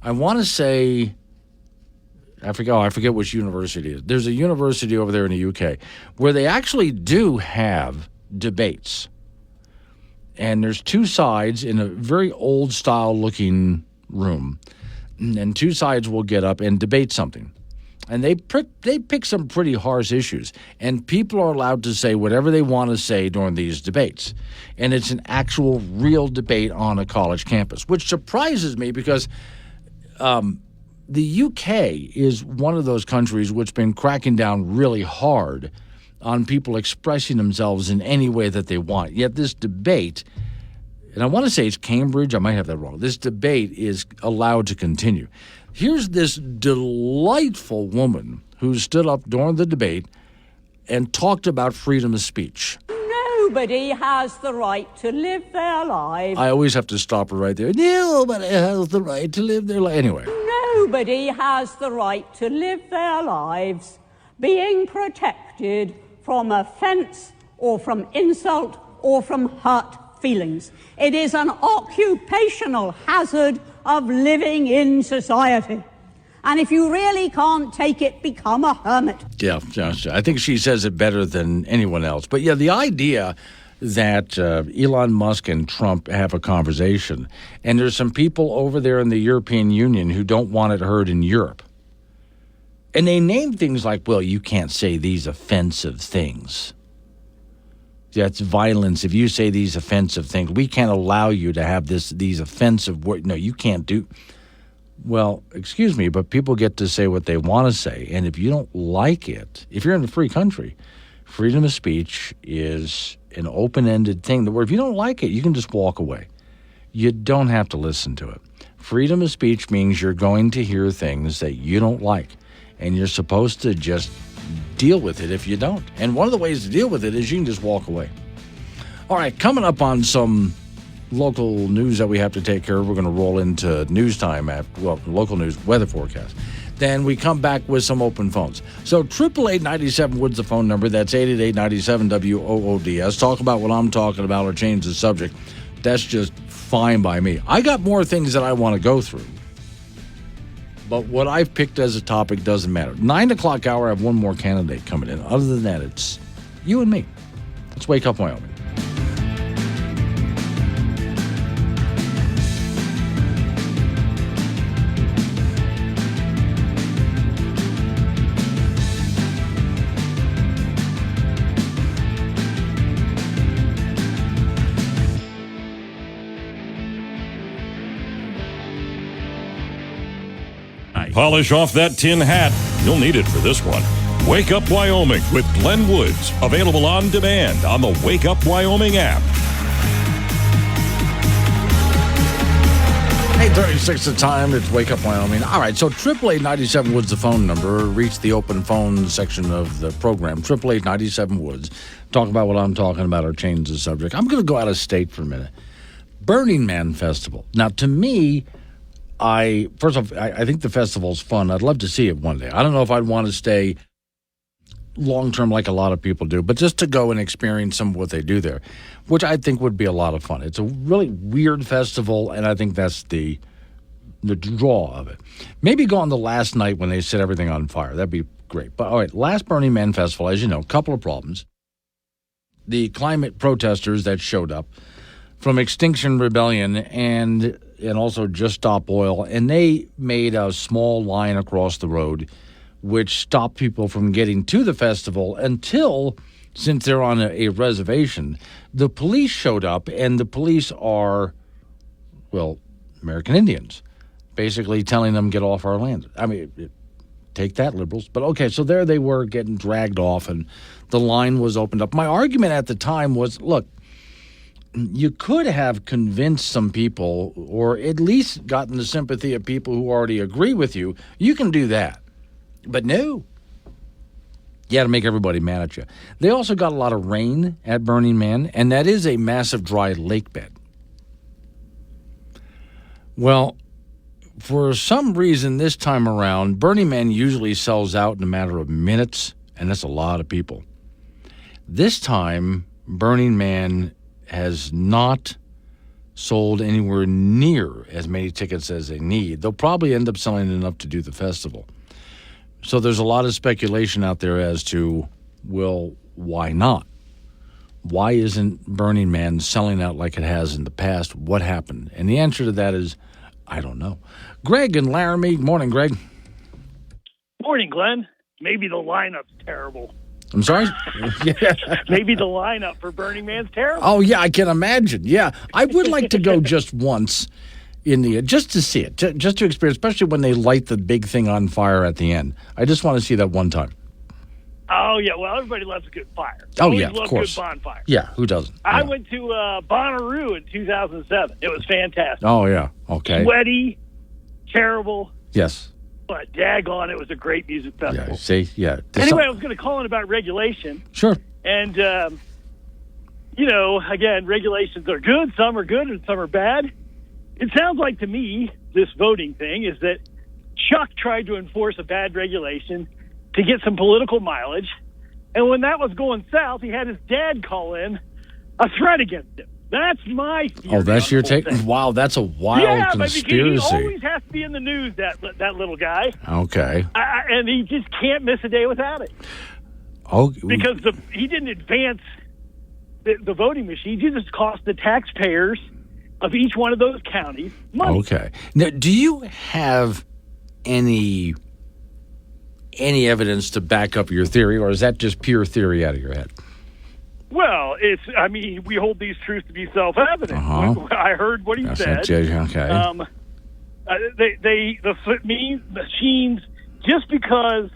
I want to say, I forget which university it is. There's a university over there in the UK where they actually do have debates. And there's two sides in a very old-style looking room. And two sides will get up and debate something. And they pick some pretty harsh issues. And people are allowed to say whatever they want to say during these debates. And it's an actual real debate on a college campus, which surprises me because the UK is one of those countries which has been cracking down really hard on people expressing themselves in any way that they want. Yet this debate, and I want to say it's Cambridge, I might have that wrong, this debate is allowed to continue. Here's this delightful woman who stood up during the debate and talked about freedom of speech. Nobody has the right to live their lives. I always have to stop her right there. Nobody has the right to live their life. Anyway. Nobody has the right to live their lives being protected from offense or from insult or from hurt feelings. It is an occupational hazard of living in society. And if you really can't take it, become a hermit. Yeah, I think she says it better than anyone else. But yeah, the idea that Elon Musk and Trump have a conversation, and there's some people over there in the European Union who don't want it heard in Europe. And they name things like, well, you can't say these offensive things. That's violence. If you say these offensive things, we can't allow you to have these offensive words. No, you can't do. Well, excuse me, but people get to say what they want to say. And if you don't like it, if you're in a free country, freedom of speech is an open-ended thing where if you don't like it, you can just walk away. You don't have to listen to it. Freedom of speech means you're going to hear things that you don't like, and you're supposed to just deal with it if you don't. And one of the ways to deal with it is you can just walk away. All right, coming up on some local news that we have to take care of. We're going to roll into news time local news, weather forecast. Then we come back with some open phones. So 888-97 Woods the phone number. That's 888-97-WOODS. Talk about what I'm talking about or change the subject. That's just fine by me. I got more things that I want to go through. But what I've picked as a topic doesn't matter. 9 o'clock hour, I have one more candidate coming in. Other than that, it's you and me. Let's Wake Up Wyoming. Polish off that tin hat. You'll need it for this one. Wake Up Wyoming with Glenn Woods. Available on demand on the Wake Up Wyoming app. 8:36 the time. It's Wake Up Wyoming. All right, so 888-97 Woods the phone number. Reach the open phone section of the program. 888-97 Woods. Talk about what I'm talking about or change the subject. I'm going to go out of state for a minute. Burning Man Festival. Now, to me, I think the festival's fun. I'd love to see it one day. I don't know if I'd want to stay long-term like a lot of people do, but just to go and experience some of what they do there, which I think would be a lot of fun. It's a really weird festival, and I think that's the draw of it. Maybe go on the last night when they set everything on fire. That'd be great. But, all right, last Burning Man Festival, as you know, a couple of problems. The climate protesters that showed up from Extinction Rebellion and also Just Stop Oil, and they made a small line across the road which stopped people from getting to the festival until, since they're on a reservation, the police showed up, and the police are, American Indians, basically telling them, get off our land. I mean, take that, liberals. But okay, so there they were getting dragged off, and the line was opened up. My argument at the time was, look, you could have convinced some people or at least gotten the sympathy of people who already agree with you. You can do that. But no. You had to make everybody mad at you. They also got a lot of rain at Burning Man, and that is a massive dry lake bed. Well, for some reason this time around, Burning Man usually sells out in a matter of minutes, and that's a lot of people. This time, Burning Man has not sold anywhere near as many tickets as they need. They'll probably end up selling enough to do the festival. So there's a lot of speculation out there as to, well, why not? Why isn't Burning Man selling out like it has in the past? What happened? And the answer to that is, I don't know. Greg and Laramie. Morning, Greg. Morning, Glenn. Maybe the lineup's terrible. I'm sorry? Maybe the lineup for Burning Man's terrible. Oh, yeah, I can imagine. Yeah, I would like to go just once just to see it, just to experience, especially when they light the big thing on fire at the end. I just want to see that one time. Oh, yeah, well, everybody loves a good fire. Oh, yeah, of course. Good bonfire. Yeah, who doesn't? I went to Bonnaroo in 2007. It was fantastic. Oh, yeah, okay. Sweaty, terrible. Yes. But daggone, it was a great music festival. Yeah, see, yeah. Anyway, I was going to call in about regulation. Sure. And, again, regulations are good. Some are good and some are bad. It sounds like to me, this voting thing, is that Chuck tried to enforce a bad regulation to get some political mileage. And when that was going south, he had his dad call in a threat against him. That's my theory. Oh, that's your take? Wow, that's a wild conspiracy. But he always has to be in the news, that little guy. Okay. And he just can't miss a day without it. Oh, because he didn't advance the voting machines. He just cost the taxpayers of each one of those counties money. Okay. Now, do you have any evidence to back up your theory, or is that just pure theory out of your head? Well, we hold these truths to be self-evident. Uh-huh. I heard what he said. Okay. The machines, just because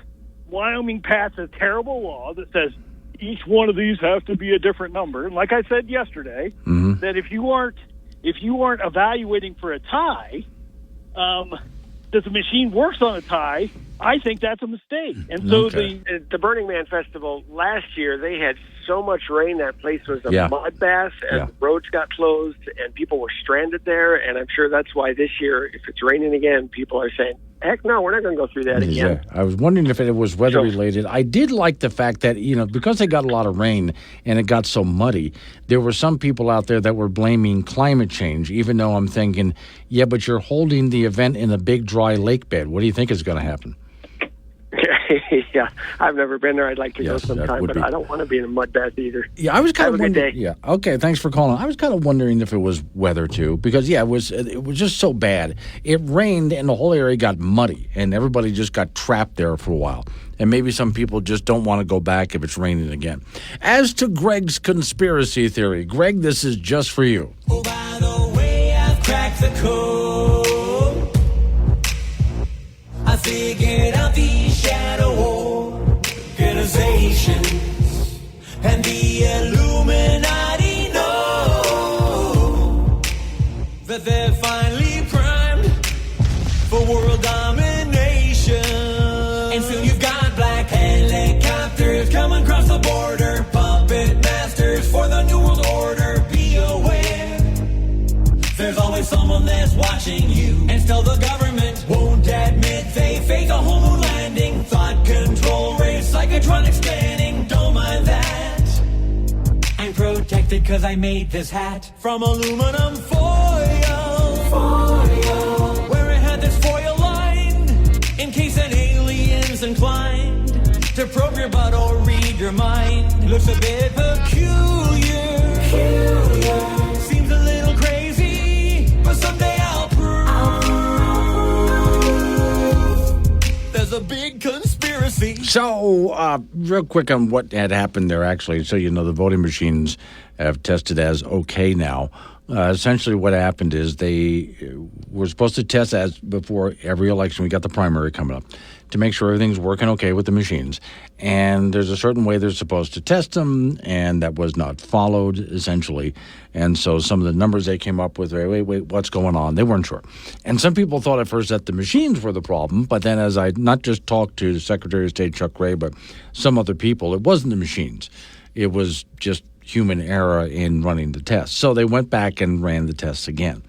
Wyoming passed a terrible law that says each one of these has to be a different number, and like I said yesterday, that if you aren't evaluating for a tie, that the machine works on a tie, I think that's a mistake. And so the Burning Man Festival last year, they had so much rain that place was a mud bath, and the roads got closed, and people were stranded there. And I'm sure that's why this year, if it's raining again, people are saying, heck no, we're not going to go through that again. Yeah. I was wondering if it was weather-related. I did like the fact that, because they got a lot of rain and it got so muddy, there were some people out there that were blaming climate change, even though I'm thinking, yeah, but you're holding the event in a big, dry lake bed. What do you think is going to happen? Yeah, I've never been there. I'd like to go sometime, but I don't want to be in a mud bath either. Yeah, I was kind of wondering. Yeah, okay, thanks for calling. I was kind of wondering if it was weather too, because it was just so bad. It rained and the whole area got muddy, and everybody just got trapped there for a while. And maybe some people just don't want to go back if it's raining again. As to Greg's conspiracy theory, Greg, this is just for you. Oh, by the way, I've cracked the code. I figured out these shadow organizations and the Illuminati know that they're finally primed for world domination. And soon you've got black helicopters coming across the border, puppet masters for the New World Order. Be aware, there's always someone that's watching you, and still the government won't admit they fake a whole moon landing. Thought control race, psychotronic scanning, don't mind that. I'm protected cause I made this hat from aluminum foil, where it had this foil line in case an alien's inclined to probe your butt or read your mind. Looks a bit peculiar. Seems a little crazy, but someday I'll prove there's a big conspiracy. So, real quick on what had happened there, actually, so the voting machines have tested as okay now. Essentially what happened is they were supposed to test as before every election. We got the primary coming up to make sure everything's working okay with the machines. And there's a certain way they're supposed to test them, and that was not followed, essentially. And so some of the numbers they came up with, wait, what's going on? They weren't sure. And some people thought at first that the machines were the problem, but then as I not just talked to Secretary of State Chuck Gray, but some other people, it wasn't the machines. It was just human error in running the tests. So they went back and ran the tests again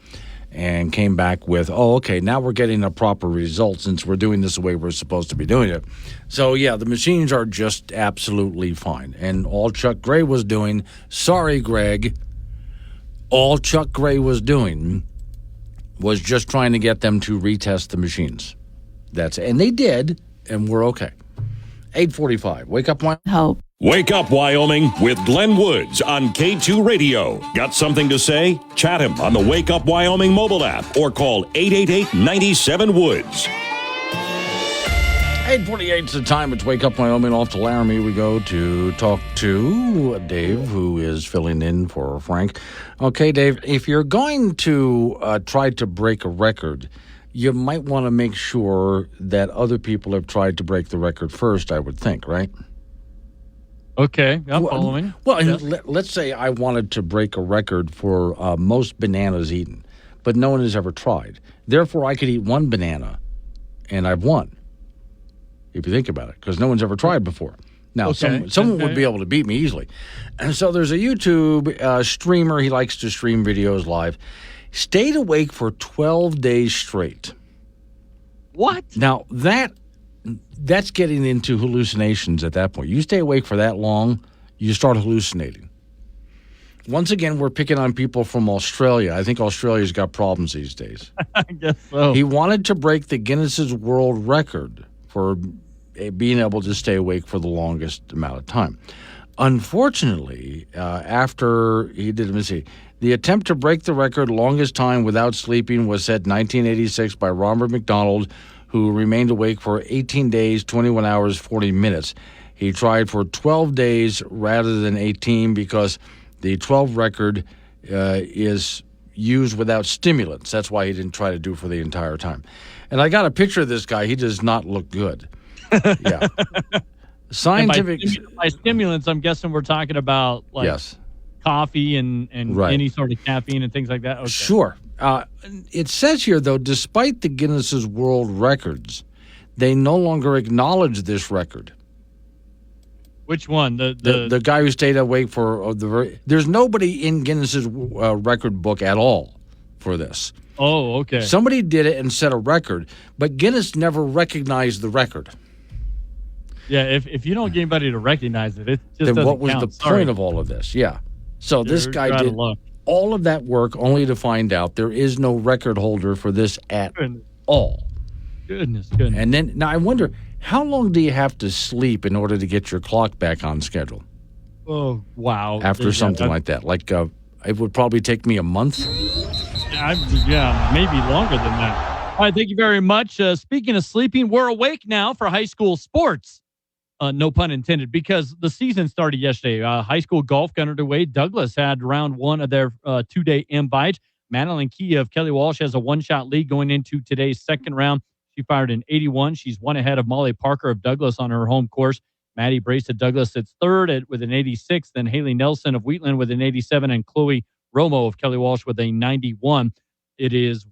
and came back with, okay, now we're getting a proper result since we're doing this the way we're supposed to be doing it. So, yeah, the machines are just absolutely fine. And all Chuck Gray was doing, sorry, Greg, all Chuck Gray was doing was just trying to get them to retest the machines. And they did, and we're okay. 8:45. Wake up, Wyoming. Hope. Wake up, Wyoming, with Glenn Woods on K2 Radio. Got something to say? Chat him on the Wake Up Wyoming mobile app or call 888-97-WOODS. 8:48 is the time. It's Wake Up Wyoming. Off to Laramie we go to talk to Dave, who is filling in for Frank. Okay, Dave, if you're going to try to break a record, you might want to make sure that other people have tried to break the record first, I would think, right? Okay, I'm following. Well, let's say I wanted to break a record for most bananas eaten, but no one has ever tried. Therefore, I could eat one banana and I've won. If you think about it, because no one's ever tried before. Now, someone would be able to beat me easily. And so there's a YouTube streamer. He likes to stream videos live. Stayed awake for 12 days straight. What? Now, that's getting into hallucinations at that point. You stay awake for that long, you start hallucinating. Once again, we're picking on people from Australia. I think Australia's got problems these days. I guess so. He wanted to break the Guinness's World Record for being able to stay awake for the longest amount of time. Unfortunately, after he did, let me see, the attempt to break the record longest time without sleeping was set in 1986 by Robert McDonald, who remained awake for 18 days, 21 hours, 40 minutes. He tried for 12 days rather than 18 because the 12 record is used without stimulants. That's why he didn't try to do it for the entire time. And I got a picture of this guy. He does not look good. Yeah. Scientific. By stimulants, I'm guessing we're talking about coffee and any sort of caffeine and things like that. Okay. Sure. It says here, though, despite the Guinness's World Records, they no longer acknowledge this record. Which one? The guy who stayed awake for there's nobody in Guinness's record book at all for this. Oh, okay. Somebody did it and set a record, but Guinness never recognized the record. Yeah, if you don't get anybody to recognize it, it just then doesn't what was count. the point of all of this? Yeah. So this guy did all of that work only to find out there is no record holder for this at all. Goodness. And then now I wonder, how long do you have to sleep in order to get your clock back on schedule? Oh, wow. After something like that. Like it would probably take me a month. Yeah, maybe longer than that. All right, thank you very much. Speaking of sleeping, we're awake now for high school sports. No pun intended, because the season started yesterday. High school golf got underway. Douglas had round one of their two-day invite. Madeline Key of Kelly Walsh has a one-shot lead going into today's second round. She fired an 81. She's one ahead of Molly Parker of Douglas on her home course. Maddie Brace of Douglas sits third with an 86. Then Haley Nelson of Wheatland with an 87, and Chloe Romo of Kelly Walsh with a 91. It is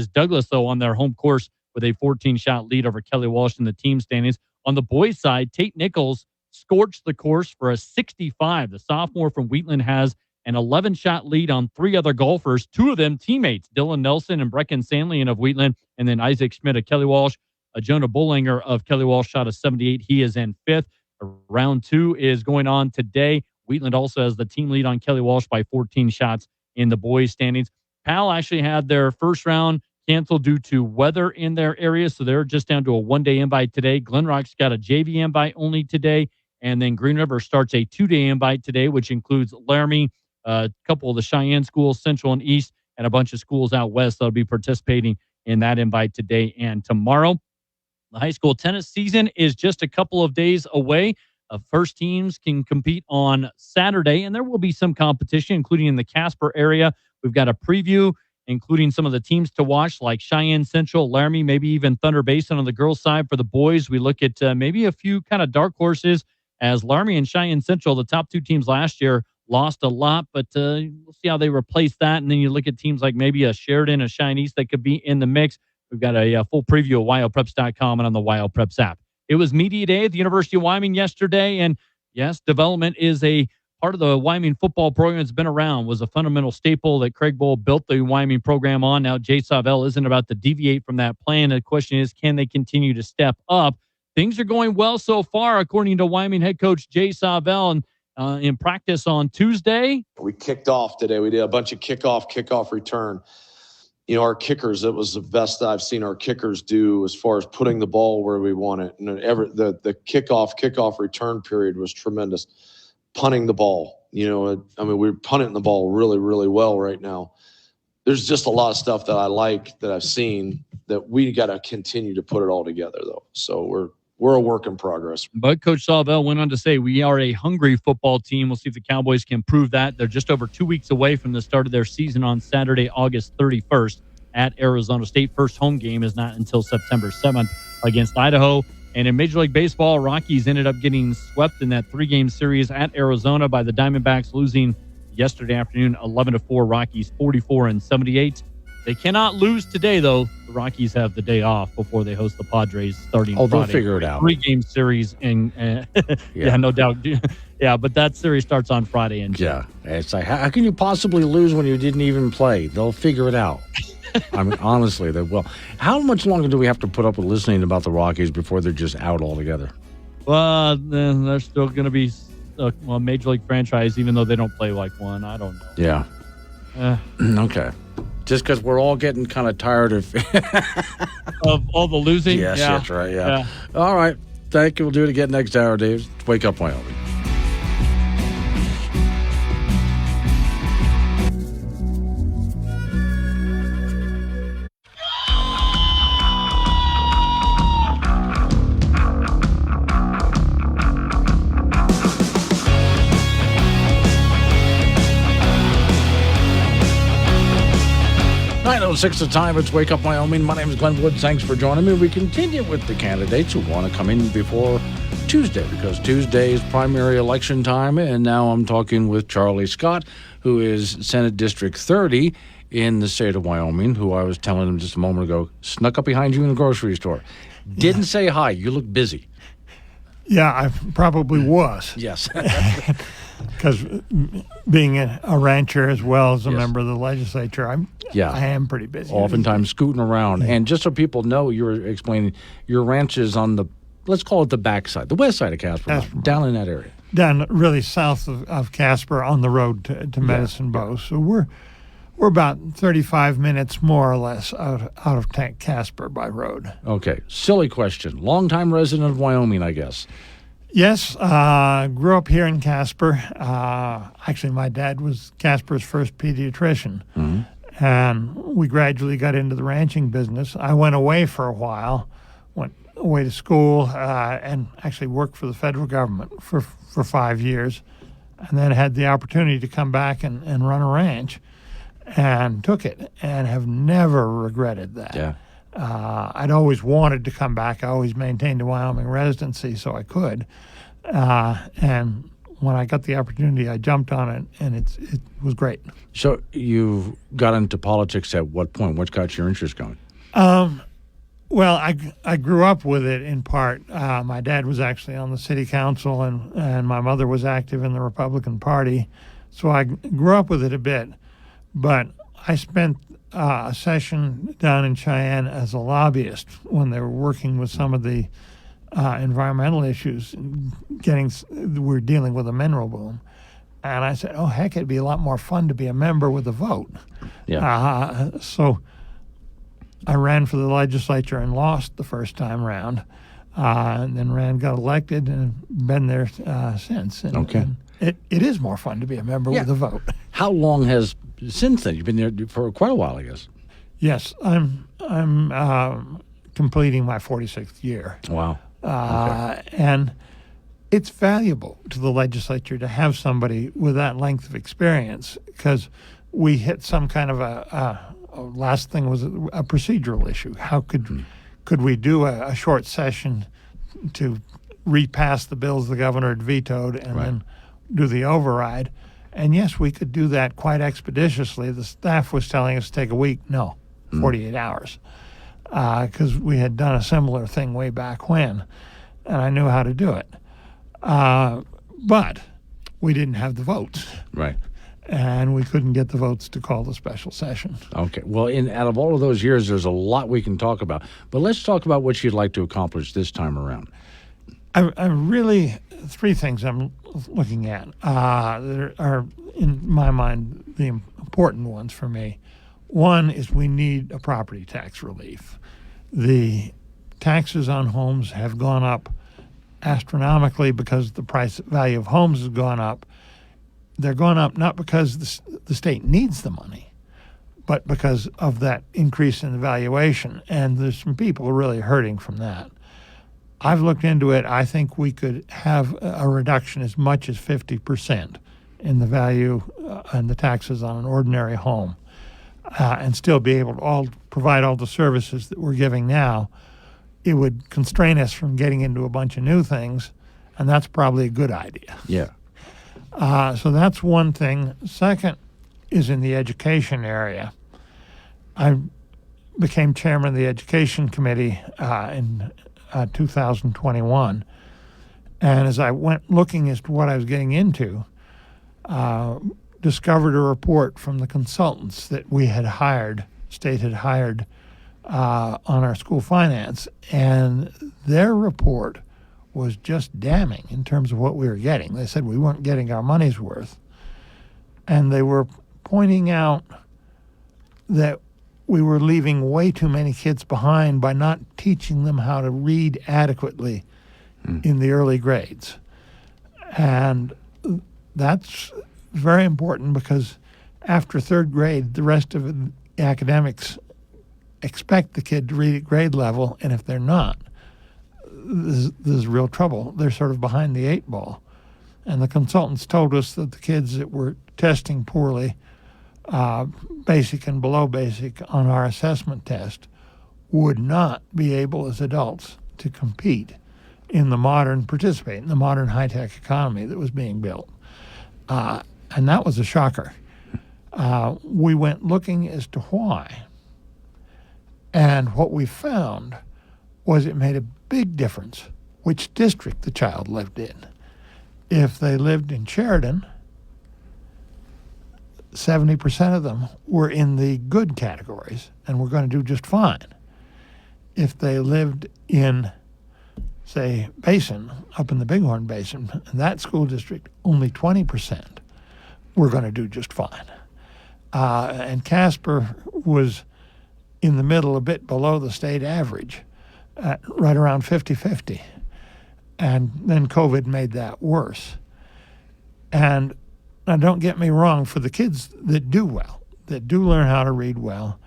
Douglas, though, on their home course with a 14-shot lead over Kelly Walsh in the team standings. On the boys' side, Tate Nichols scorched the course for a 65. The sophomore from Wheatland has an 11-shot lead on three other golfers, two of them teammates, Dylan Nelson and Brecken Sandlian of Wheatland, and then Isaac Schmidt of Kelly Walsh. Jonah Bollinger of Kelly Walsh shot a 78. He is in fifth. Round two is going on today. Wheatland also has the team lead on Kelly Walsh by 14 shots in the boys' standings. Powell actually had their first round canceled due to weather in their area, so they're just down to a one-day invite today. Glen Rock's got a JV invite only today, and then Green River starts a two-day invite today, which includes Laramie, a couple of the Cheyenne schools, Central and East, and a bunch of schools out west that'll be participating in that invite today and tomorrow. The high school tennis season is just a couple of days away. First teams can compete on Saturday, and there will be some competition, including in the Casper area. We've got a preview, including some of the teams to watch, like Cheyenne Central, Laramie, maybe even Thunder Basin on the girls' side. For the boys, we look at maybe a few kind of dark horses, as Laramie and Cheyenne Central, the top two teams last year, lost a lot, but we'll see how they replace that. And then you look at teams like maybe a Sheridan, a Cheyenne East that could be in the mix. We've got a full preview at wildpreps.com and on the Wild Preps app. It was Media Day at the University of Wyoming yesterday, and yes, development is a part of the Wyoming football program that's been around, was a fundamental staple that Craig Bowl built the Wyoming program on. Now, Jay Savell isn't about to deviate from that plan. The question is, can they continue to step up? Things are going well so far, according to Wyoming head coach Jay Savell, and in practice on Tuesday. We kicked off today. We did a bunch of kickoff return. You know, our kickers, it was the best I've seen our kickers do as far as putting the ball where we want it. And the kickoff return period was tremendous. Punting the ball, we're punting the ball really, really well right now. There's just a lot of stuff that I like that I've seen that we got to continue to put it all together, though. So we're a work in progress. But Coach Savell went on to say, we are a hungry football team. We'll see if the Cowboys can prove that. They're just over 2 weeks away from the start of their season on Saturday, August 31st at Arizona State. First home game is not until September 7th against Idaho. And in Major League Baseball, Rockies ended up getting swept in that three-game series at Arizona by the Diamondbacks, losing yesterday afternoon 11-4. Rockies 44-78. They cannot lose today, though. The Rockies have the day off before they host the Padres starting They'll Friday. figure it out. 3-game series, and yeah, no doubt. Yeah, but that series starts on Friday. And yeah, it's like, how can you possibly lose when you didn't even play? They'll figure it out. I mean, honestly, they will. How much longer do we have to put up with listening about the Rockies before they're just out altogether? Well, then they're still going to be a major league franchise, even though they don't play like one. I don't know. Yeah. Okay. Just because we're all getting kind of tired of all the losing. Yes, that's right. Yeah. All right. Thank you. We'll do it again next hour, Dave. Wake Up Wyoming. Six the time. It's Wake Up Wyoming. My name is Glenn Wood. Thanks for joining me. We continue with the candidates who want to come in before Tuesday, because Tuesday is primary election time. And now I'm talking with Charlie Scott, who is Senate District 30 in the state of Wyoming, who I was telling him just a moment ago, snuck up behind you in the grocery store. Didn't say hi. You look busy. Yeah, I probably was. Yes. Because being a rancher as well as a member of the legislature, I am pretty busy. Oftentimes scooting around. And just so people know, you were explaining your ranch is on the, let's call it the backside, the west side of Casper, down in that area. Down really south of Casper on the road to Medicine Bow. So we're about 35 minutes more or less out of Casper by road. Okay. Silly question. Longtime resident of Wyoming, I guess. Yes, grew up here in Casper. Actually, my dad was Casper's first pediatrician, and we gradually got into the ranching business. I went away for a while, went away to school, and actually worked for the federal government for 5 years, and then had the opportunity to come back and run a ranch, and took it, and have never regretted that. Yeah. I'd always wanted to come back. I always maintained a Wyoming residency so I could. And when I got the opportunity, I jumped on it, and it was great. So you got into politics at what point? What got your interest going? Well, I grew up with it in part. My dad was actually on the city council, and my mother was active in the Republican Party. So I grew up with it a bit. But I spent a session down in Cheyenne as a lobbyist when they were working with some of the environmental issues, we're dealing with a mineral boom. And I said, oh, heck, it'd be a lot more fun to be a member with a vote. Yeah. So I ran for the legislature and lost the first time round, and then got elected, and been there since. And, okay. And it is more fun to be a member with a vote. How long has since then? You've been there for quite a while, I guess. Yes, I'm completing my 46th year. Wow. And it's valuable to the legislature to have somebody with that length of experience, because we hit some kind of a last thing was a procedural issue. How could we do a short session to repass the bills the governor had vetoed and then do the override? And yes, we could do that quite expeditiously. The staff was telling us to take a week. No, 48 hours. Because we had done a similar thing way back when, and I knew how to do it. But we didn't have the votes. Right. And we couldn't get the votes to call the special session. Okay. Well, out of all of those years, there's a lot we can talk about. But let's talk about what you'd like to accomplish this time around. I really, three things I'm looking at that are, in my mind, the important ones for me. One is we need a property tax relief. The taxes on homes have gone up astronomically because the value of homes has gone up. They're going up not because the state needs the money, but because of that increase in the valuation. And there's some people who are really hurting from that. I've looked into it. I think we could have a reduction as much as 50% in the value and the taxes on an ordinary home, and still be able to provide all the services that we're giving now. It would constrain us from getting into a bunch of new things, and that's probably a good idea. Yeah. So that's one thing. Second is in the education area. I became chairman of the education committee in 2021. And as I went looking as to what I was getting into, discovered a report from the consultants that we had hired, state had hired on our school finance. And their report was just damning in terms of what we were getting. They said we weren't getting our money's worth. And they were pointing out that we were leaving way too many kids behind by not teaching them how to read adequately in the early grades. And that's very important because after third grade, the rest of the academics expect the kid to read at grade level, and if they're not, there's real trouble. They're sort of behind the eight ball. And the consultants told us that the kids that were testing poorly, basic and below basic on our assessment test, would not be able as adults to compete participate in the modern high-tech economy that was being built. And that was a shocker. We went looking as to why. And what we found was it made a big difference which district the child lived in. If they lived in Sheridan, 70% of them were in the good categories and were going to do just fine. If they lived in, say, Basin, up in the Bighorn Basin, in that school district, only 20% were going to do just fine. And Casper was in the middle, a bit below the state average, right around 50-50. And then COVID made that worse. And now don't get me wrong, for the kids that do well, that do learn how to read well,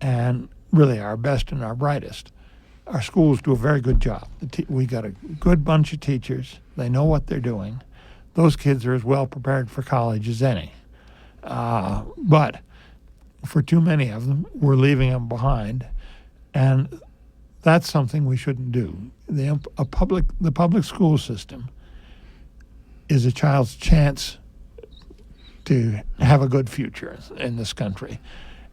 and really our best and our brightest, our schools do a very good job. We got a good bunch of teachers. They know what they're doing. Those kids are as well prepared for college as any. But for too many of them, we're leaving them behind. And that's something we shouldn't do. The public school system is a child's chance to have a good future in this country,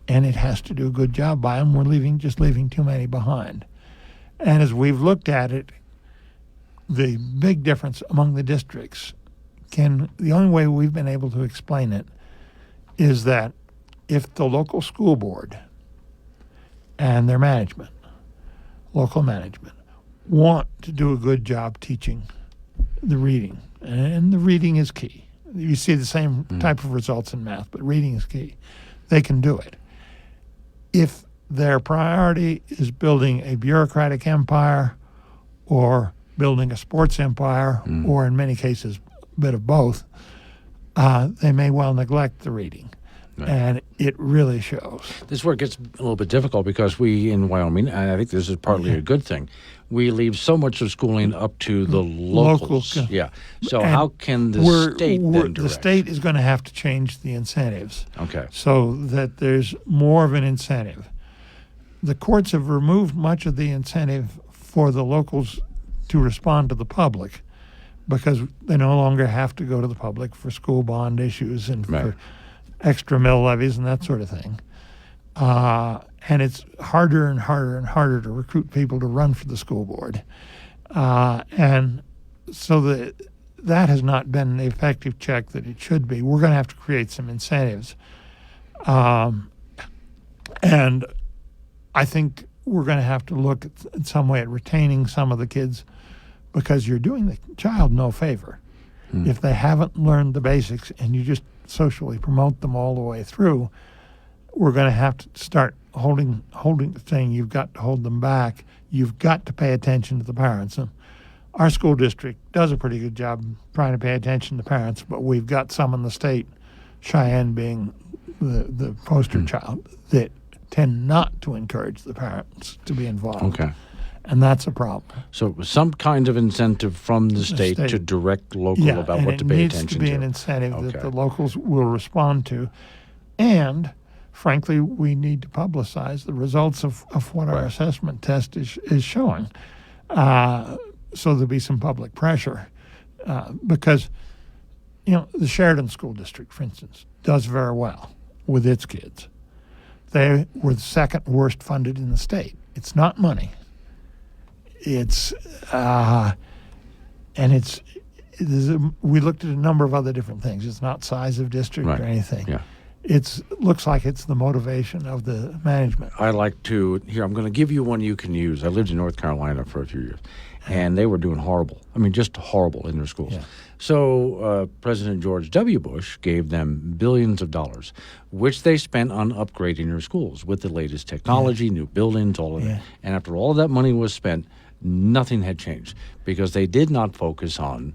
and it has to do a good job by them. We're leaving too many behind. And as we've looked at it, the big difference among the districts the only way we've been able to explain it is that if the local school board and their management, local management, want to do a good job teaching the reading, and the reading is key. You see the same type of results in math, but reading is key. They can do it. If their priority is building a bureaucratic empire or building a sports empire, or in many cases, a bit of both, they may well neglect the reading. Right. And it really shows. This is where it gets a little bit difficult because we in Wyoming, and I think this is partly a good thing, we leave so much of schooling up to the locals. Yeah. So and how can the state then direct? The state is going to have to change the incentives. Okay. So that there's more of an incentive. The courts have removed much of the incentive for the locals to respond to the public because they no longer have to go to the public for school bond issues and for extra mill levies and that sort of thing. And it's harder and harder and harder to recruit people to run for the school board. And so that has not been the effective check that it should be. We're going to have to create some incentives. And I think we're going to have to look at some way at retaining some of the kids because you're doing the child no favor. If they haven't learned the basics and you just socially promote them all the way through, we're going to have to start saying you've got to hold them back. You've got to pay attention to the parents. And our school district does a pretty good job trying to pay attention to parents, but we've got some in the state, Cheyenne being the poster child, that tend not to encourage the parents to be involved. Okay. And that's a problem. So some kind of incentive from the state to direct local about what to pay attention to. Yeah, it needs to be an incentive that the locals will respond to. And, frankly, we need to publicize the results of what our assessment test is showing. So there'll be some public pressure. Because, the Sheridan School District, for instance, does very well with its kids. They were the second worst funded in the state. It's not money. It's we looked at a number of other different things. It's not size of district or anything. Yeah. It looks like it's the motivation of the management. I like to, here, I'm going to give you one you can use. I lived in North Carolina for a few years, and they were doing horrible. I mean, just horrible in their schools. Yeah. So President George W. Bush gave them billions of dollars, which they spent on upgrading their schools with the latest technology, new buildings, all of that. And after all that money was spent, nothing had changed because they did not focus on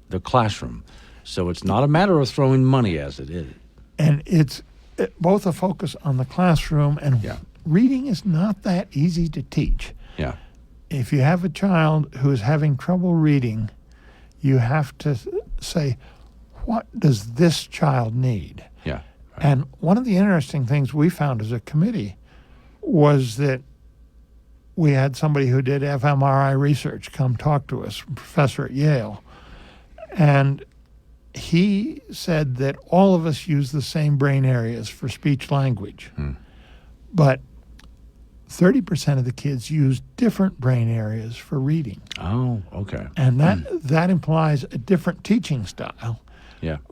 the classroom. So it's not a matter of throwing money as it is. And it's both a focus on the classroom and reading is not that easy to teach. Yeah. If you have a child who is having trouble reading, you have to say, what does this child need? Yeah. And one of the interesting things we found as a committee was that we had somebody who did fMRI research come talk to us, a professor at Yale, and he said that all of us use the same brain areas for speech language, but 30% of the kids use different brain areas for reading. Oh, okay. And that implies a different teaching style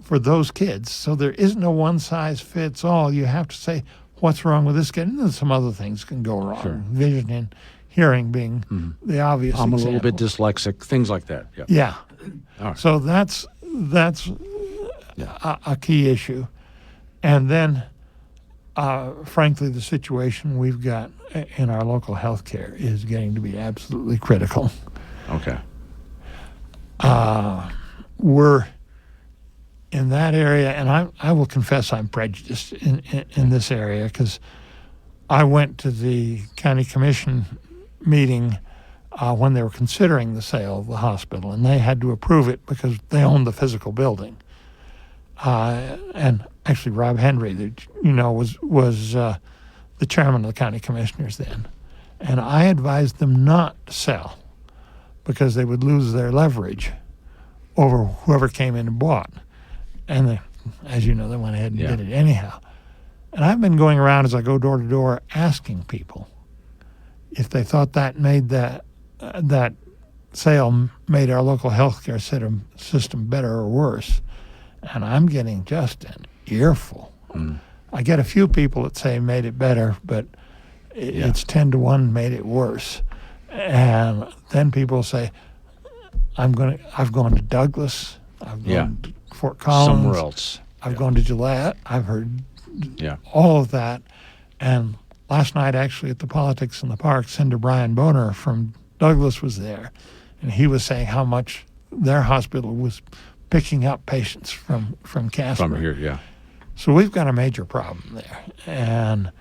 for those kids. So there isn't a one-size-fits-all. You have to say, what's wrong with this kid? And then some other things can go wrong. Sure. Vision and hearing being the obvious I'm example. a little bit dyslexic, things like that. Yeah. All right. So that's a key issue. And then, frankly, the situation we've got in our local health care is getting to be absolutely critical. Okay. We're in that area, and I will confess I'm prejudiced in this area because I went to the county commission meeting when they were considering the sale of the hospital, and they had to approve it because they owned the physical building. And actually, Rob Henry, was the chairman of the county commissioners then, and I advised them not to sell because they would lose their leverage over whoever came in and bought. And as you know, they went ahead and did it anyhow. And I've been going around as I go door to door asking people if they thought that made that sale made our local healthcare system better or worse. And I'm getting just an earful. I get a few people that say made it better, but it's 10-1 made it worse. And then people say, I've gone to Douglas, I've gone to Fort Collins, somewhere else. I've gone to Gillette, I've heard all of that. And last night, actually, at the Politics in the Park, Senator Brian Boner from Douglas was there, and he was saying how much their hospital was picking up patients from Casper. From here, yeah. So we've got a major problem there, and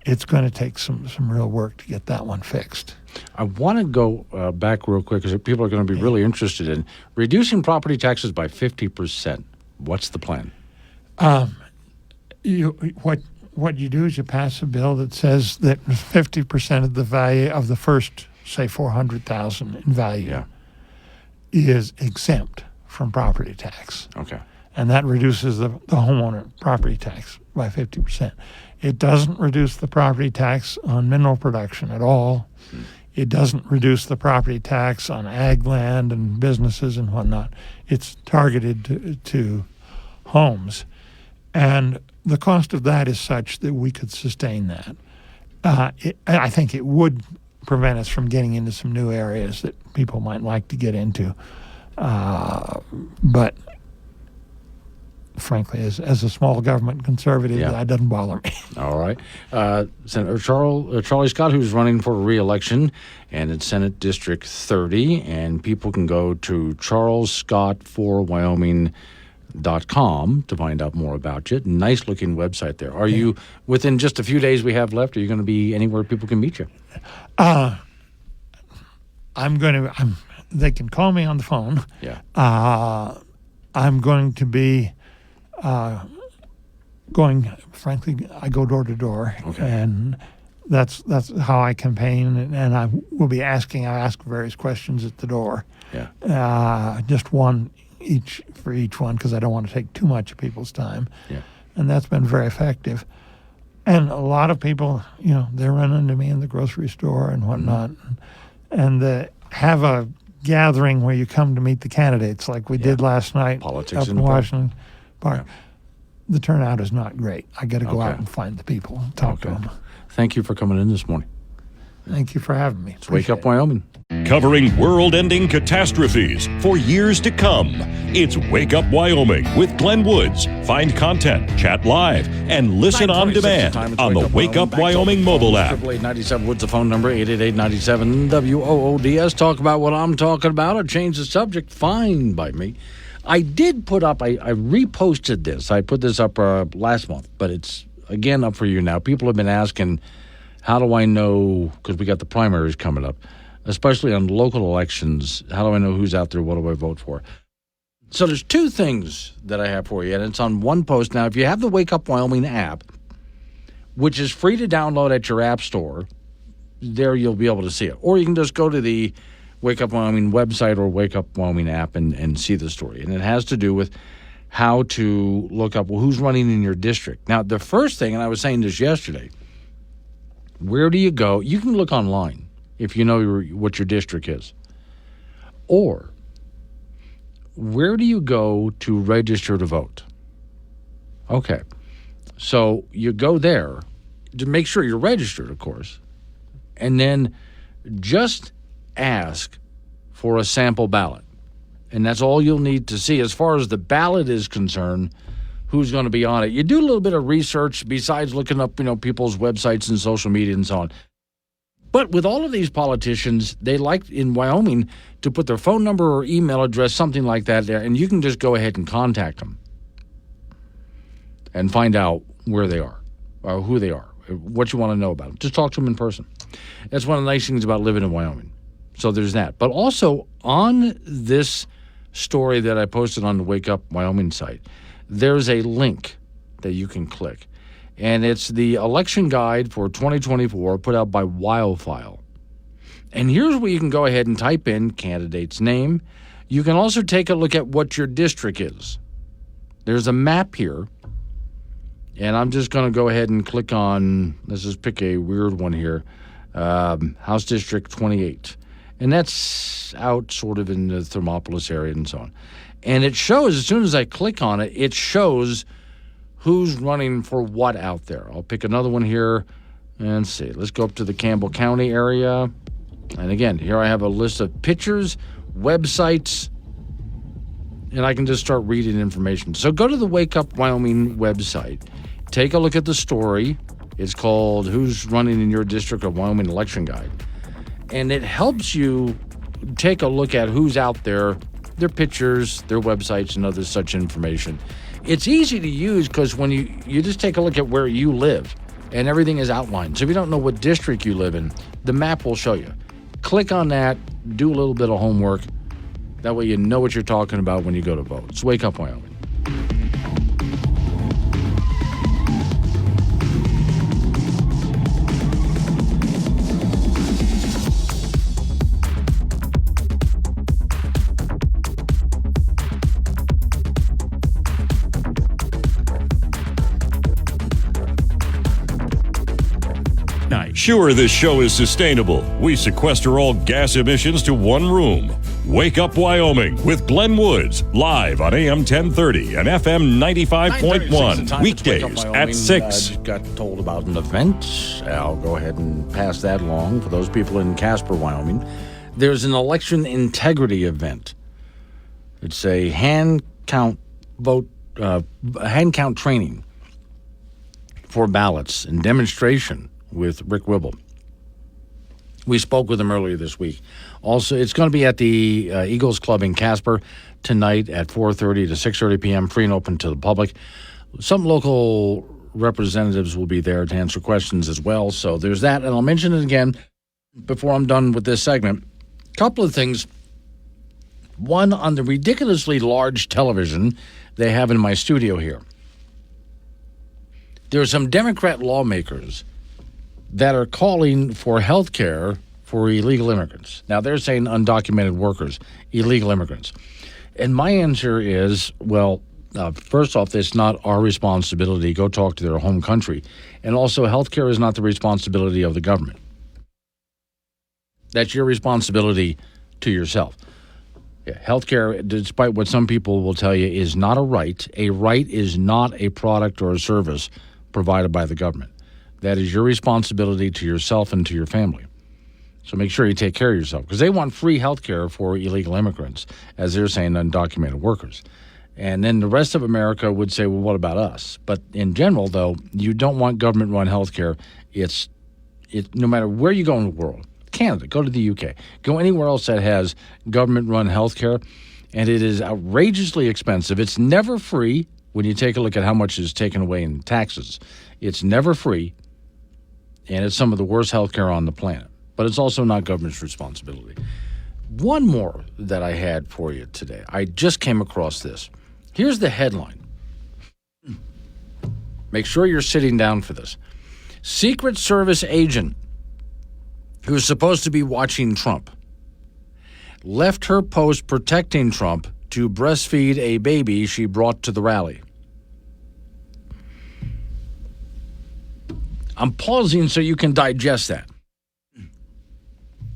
it's going to take some real work to get that one fixed. I want to go back real quick because people are going to be really interested in reducing property taxes by 50%. What's the plan? What you do is you pass a bill that says that 50% of the value of the first, say, $400,000 in value is exempt from property tax. Okay. And that reduces the homeowner property tax by 50%. It doesn't reduce the property tax on mineral production at all. It doesn't reduce the property tax on ag land and businesses and whatnot. It's targeted to homes. And the cost of that is such that we could sustain that. I think it would prevent us from getting into some new areas that people might like to get into. But frankly, as a small government conservative, that doesn't bother me. All right. Senator Charlie Scott, who's running for re-election, and it's Senate District 30, and people can go to charlesscott4wyoming.com to find out more about you. Nice looking website there. Are you, within just a few days we have left, are you going to be anywhere people can meet you? They can call me on the phone. Yeah. I'm going to be frankly, I go door to door. Okay. And that's how I campaign, and I will be asking. I ask various questions at the door. Yeah. Just one for each one because I don't want to take too much of people's time. Yeah. And that's been very effective. And a lot of people, they run into me in the grocery store and whatnot, and have a gathering where you come to meet the candidates like we did last night Politics up in in the park. Washington Park. The turnout is not great. I got to go out and find the people and talk to them. Thank you for coming in this morning. Thank you for having me. It's Wake Up Wyoming. Covering world-ending catastrophes for years to come. It's Wake Up Wyoming with Glenn Woods. Find content, chat live, and listen on demand on the Wake Up Wyoming mobile app. 888-97 Woods, the phone number, 888-97-WOODS. Talk about what I'm talking about or change the subject. Fine by me. I did put up, I reposted this. I put this up last month, but it's, again, up for you now. People have been asking, how do I know, because we got the primaries coming up, especially on local elections, how do I know who's out there, what do I vote for? So there's two things that I have for you, and it's on one post. Now, if you have the Wake Up Wyoming app, which is free to download at your app store, there you'll be able to see it. Or you can just go to the Wake Up Wyoming website or Wake Up Wyoming app and see the story. And it has to do with how to look up who's running in your district. Now, the first thing, and I was saying this yesterday, where do you go? You can look online if you know what your district is. Or, where do you go to register to vote? Okay. So you go there to make sure you're registered, of course, and then just ask for a sample ballot. And that's all you'll need to see. As far as the ballot is concerned, who's going to be on it. You do a little bit of research besides looking up, people's websites and social media and so on. But with all of these politicians, they like in Wyoming to put their phone number or email address, something like that there, and you can just go ahead and contact them and find out where they are or who they are, what you want to know about them. Just talk to them in person. That's one of the nice things about living in Wyoming. So there's that. But also on this story that I posted on the Wake Up Wyoming site, there's a link that you can click. And it's the election guide for 2024 put out by Wildfile. And here's where you can go ahead and type in candidate's name. You can also take a look at what your district is. There's a map here. And I'm just going to go ahead and click on, let's just pick a weird one here, House District 28. And that's out sort of in the Thermopolis area and so on. And it shows, as soon as I click on it, it shows who's running for what out there. I'll pick another one here and see. Let's go up to the Campbell County area. And again, here I have a list of pictures, websites, and I can just start reading information. So go to the Wake Up Wyoming website. Take a look at the story. It's called Who's Running in Your District, a Wyoming Election Guide. And it helps you take a look at who's out there, their pictures, their websites, and other such information. It's easy to use because when you just take a look at where you live and everything is outlined. So if you don't know what district you live in, the map will show you. Click on that, do a little bit of homework. That way you know what you're talking about when you go to vote. It's Wake Up Wyoming. Sure, this show is sustainable. We sequester all gas emissions to one room. Wake Up Wyoming with Glenn Woods, live on AM 1030 and FM 95.1, weekdays at 6. I just got told about an event. I'll go ahead and pass that along for those people in Casper, Wyoming. There's an election integrity event. It's a hand count training for ballots and demonstration with Rick Wibble. We spoke with him earlier this week. Also, it's going to be at the Eagles Club in Casper tonight at 4:30 to 6:30 p.m., free and open to the public. Some local representatives will be there to answer questions as well. So there's that, and I'll mention it again before I'm done with this segment. A couple of things. One, on the ridiculously large television they have in my studio here, there are some Democrat lawmakers that are calling for health care for illegal immigrants. Now, they're saying undocumented workers, illegal immigrants. And my answer is, well, First off, it's not our responsibility. Go talk to their home country. And also, healthcare is not the responsibility of the government. That's your responsibility to yourself. Yeah, healthcare, despite what some people will tell you, is not a right. A right is not a product or a service provided by the government. That is your responsibility to yourself and to your family. So make sure you take care of yourself, because they want free health care for illegal immigrants, as they're saying, undocumented workers. And then the rest of America would say, well, what about us? But in general, though, you don't want government-run health care. It's no matter where you go in the world. Canada, go to the UK. Go anywhere else that has government-run health care, and it is outrageously expensive. It's never free when you take a look at how much is taken away in taxes. It's never free, and it's some of the worst health care on the planet. But it's also not government's responsibility. One more that I had for you today. I just came across this. Here's the headline. Make sure you're sitting down for this. Secret Service agent who's supposed to be watching Trump left her post protecting Trump to breastfeed a baby she brought to the rally. I'm pausing so you can digest that.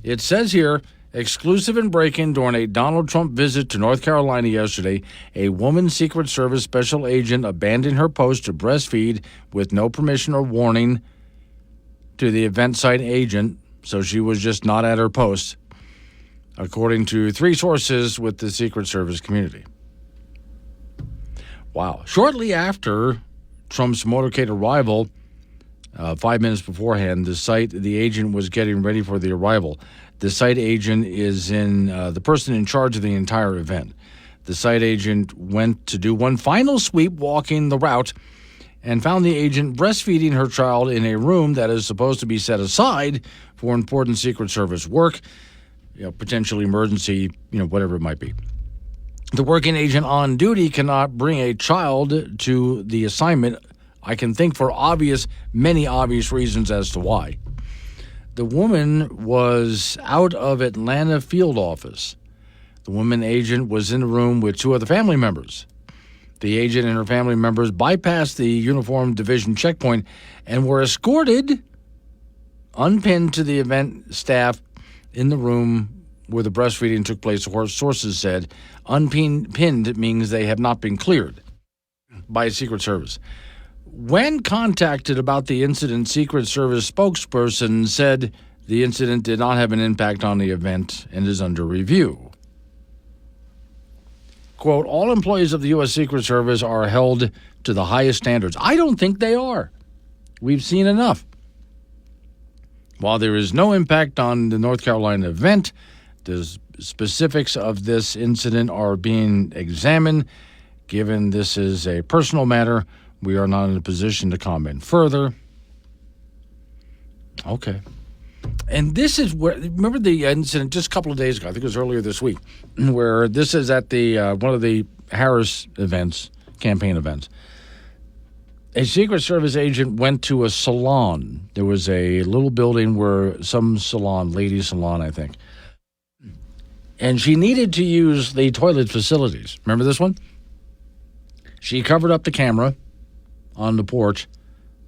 It says here, exclusive and breaking during a Donald Trump visit to North Carolina yesterday, a woman Secret Service special agent abandoned her post to breastfeed with no permission or warning to the event site agent, so she was just not at her post, according to 3 sources with the Secret Service community. Wow. Shortly after Trump's motorcade arrival, 5 minutes beforehand, the agent was getting ready for the arrival. The site agent is the person in charge of the entire event. The site agent went to do one final sweep walking the route and found the agent breastfeeding her child in a room that is supposed to be set aside for important Secret Service work, potential emergency, whatever it might be. The working agent on duty cannot bring a child to the assignment. I can think for many obvious reasons as to why. The woman was out of Atlanta field office. The woman agent was in the room with 2 other family members. The agent and her family members bypassed the uniformed division checkpoint and were escorted, unpinned to the event staff in the room where the breastfeeding took place. Sources said unpinned means they have not been cleared by Secret Service. When contacted about the incident, Secret Service spokesperson said the incident did not have an impact on the event and is under review. Quote, all employees of the U.S. Secret Service are held to the highest standards. I don't think they are. We've seen enough. While there is no impact on the North Carolina event, the specifics of this incident are being examined. Given this is a personal matter, we are not in a position to comment further. Okay. And this is where, remember the incident just a couple of days ago, I think it was earlier this week, where this is at the one of the Harris events, campaign events. A Secret Service agent went to a salon. There was a little building where some salon, ladies' salon, I think. And she needed to use the toilet facilities. Remember this one? She covered up the camera on the porch,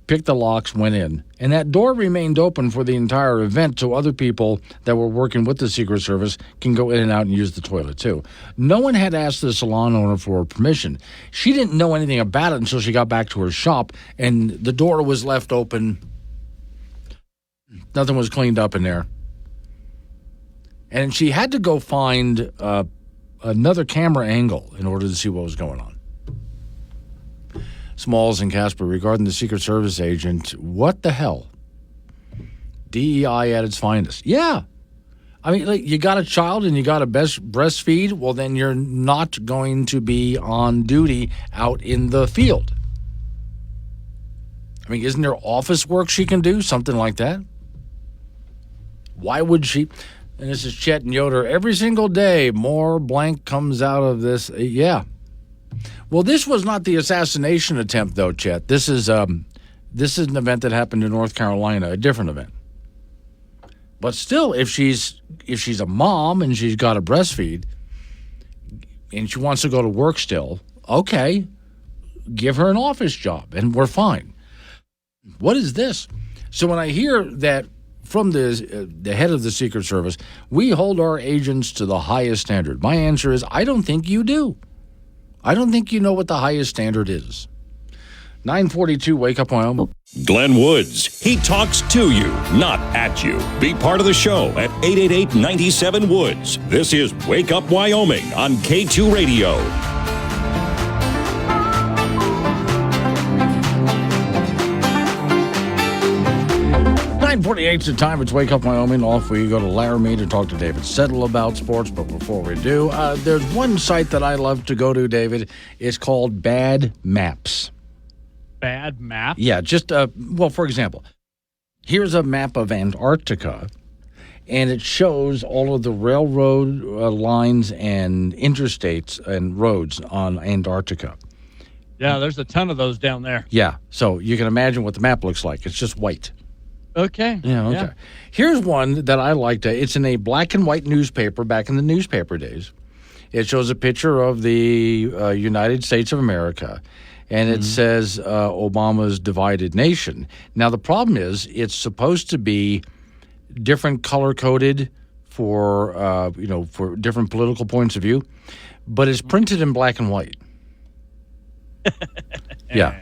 picked the locks, went in. And that door remained open for the entire event, so other people that were working with the Secret Service can go in and out and use the toilet, too. No one had asked the salon owner for permission. She didn't know anything about it until she got back to her shop, and the door was left open. Nothing was cleaned up in there. And she had to go find another camera angle in order to see what was going on. Smalls and Casper, regarding the Secret Service agent, what the hell? DEI at its finest. Yeah. I mean, like, you got a child and you got to breastfeed, well, then you're not going to be on duty out in the field. I mean, isn't there office work she can do? Something like that? Why would she? And this is Chet and Yoder. Every single day, more blank comes out of this. Yeah. Well, this was not the assassination attempt, though, Chet. This is an event that happened in North Carolina, a different event. But still, if she's a mom and she's got to breastfeed and she wants to go to work still, okay, give her an office job, and we're fine. What is this? So when I hear that from the head of the Secret Service, we hold our agents to the highest standard, my answer is, I don't think you do. I don't think you know what the highest standard is. 942, Wake Up Wyoming. Glenn Woods. He talks to you, not at you. Be part of the show at 888-97-WOODS. This is Wake Up Wyoming on K2 Radio. 9:48 is the time. It's Wake Up Wyoming. Off we go to Laramie to talk to David Settle about sports. But before we do, there's one site that I love to go to, David. It's called Bad Maps. Bad Map? Yeah, just, for example, here's a map of Antarctica, and it shows all of the railroad lines and interstates and roads on Antarctica. Yeah, there's a ton of those down there. Yeah, so you can imagine what the map looks like. It's just white. Okay. Yeah, okay. Yeah. Here's one that I liked. It's in a black and white newspaper back in the newspaper days. It shows a picture of the United States of America, and it says Obama's divided nation. Now, the problem is it's supposed to be different color-coded for, for different political points of view, but it's printed in black and white. Yeah.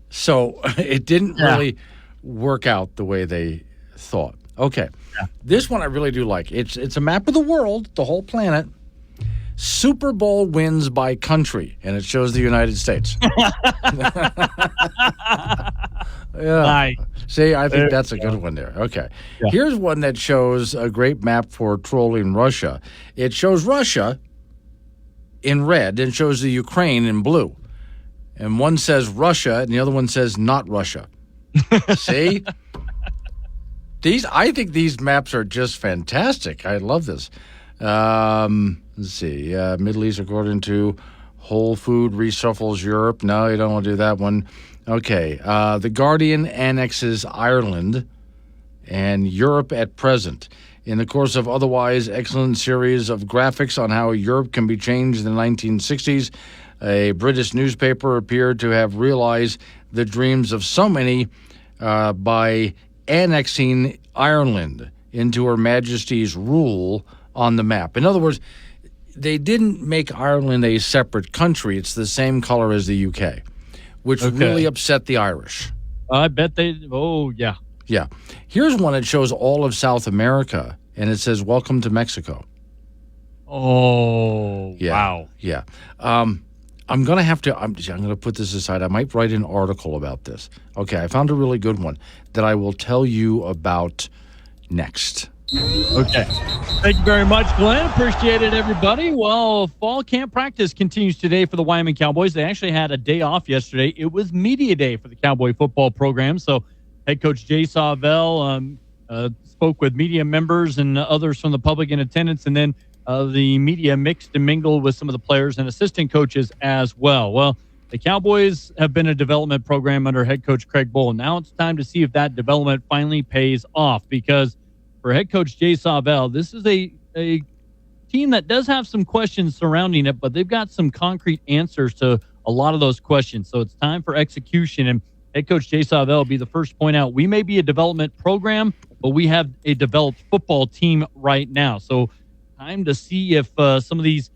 So it didn't really work out the way they thought. Okay. Yeah. This one I really do like. It's a map of the world, the whole planet. Super Bowl wins by country, and it shows the United States. Nice. See, I think that's a good one there. Okay. Yeah. Here's one that shows a great map for trolling Russia. It shows Russia in red and shows the Ukraine in blue. And one says Russia, and the other one says not Russia. See? I think these maps are just fantastic. I love this. Let's see. Middle East according to Whole Food reshuffles Europe. No, you don't want to do that one. Okay. The Guardian annexes Ireland and Europe at present. In the course of otherwise excellent series of graphics on how Europe can be changed in the 1960s, a British newspaper appeared to have realized the dreams of so many by annexing Ireland into Her Majesty's rule on the map. In other words, they didn't make Ireland a separate country. It's the same color as the UK, which really upset the Irish. I bet they... Oh, yeah. Yeah. Here's one that shows all of South America, and it says, Welcome to Mexico. Oh, yeah. Wow. Yeah. I'm going to have to, I'm going to put this aside. I might write an article about this. Okay, I found a really good one that I will tell you about next. Okay. Thank you very much, Glenn. Appreciate it, everybody. Well, fall camp practice continues today for the Wyoming Cowboys. They actually had a day off yesterday. It was media day for the Cowboy football program. So head coach Jay Sawvell spoke with media members and others from the public in attendance, and then the media mixed and mingled with some of the players and assistant coaches as well. Well, the Cowboys have been a development program under head coach Craig Bohl. Now it's time to see if that development finally pays off, because for head coach Jay Sawvell, this is a team that does have some questions surrounding it, but they've got some concrete answers to a lot of those questions. So it's time for execution. And head coach Jay Sawvell will be the first to point out, we may be a development program, but we have a developed football team right now. So time to see if some of these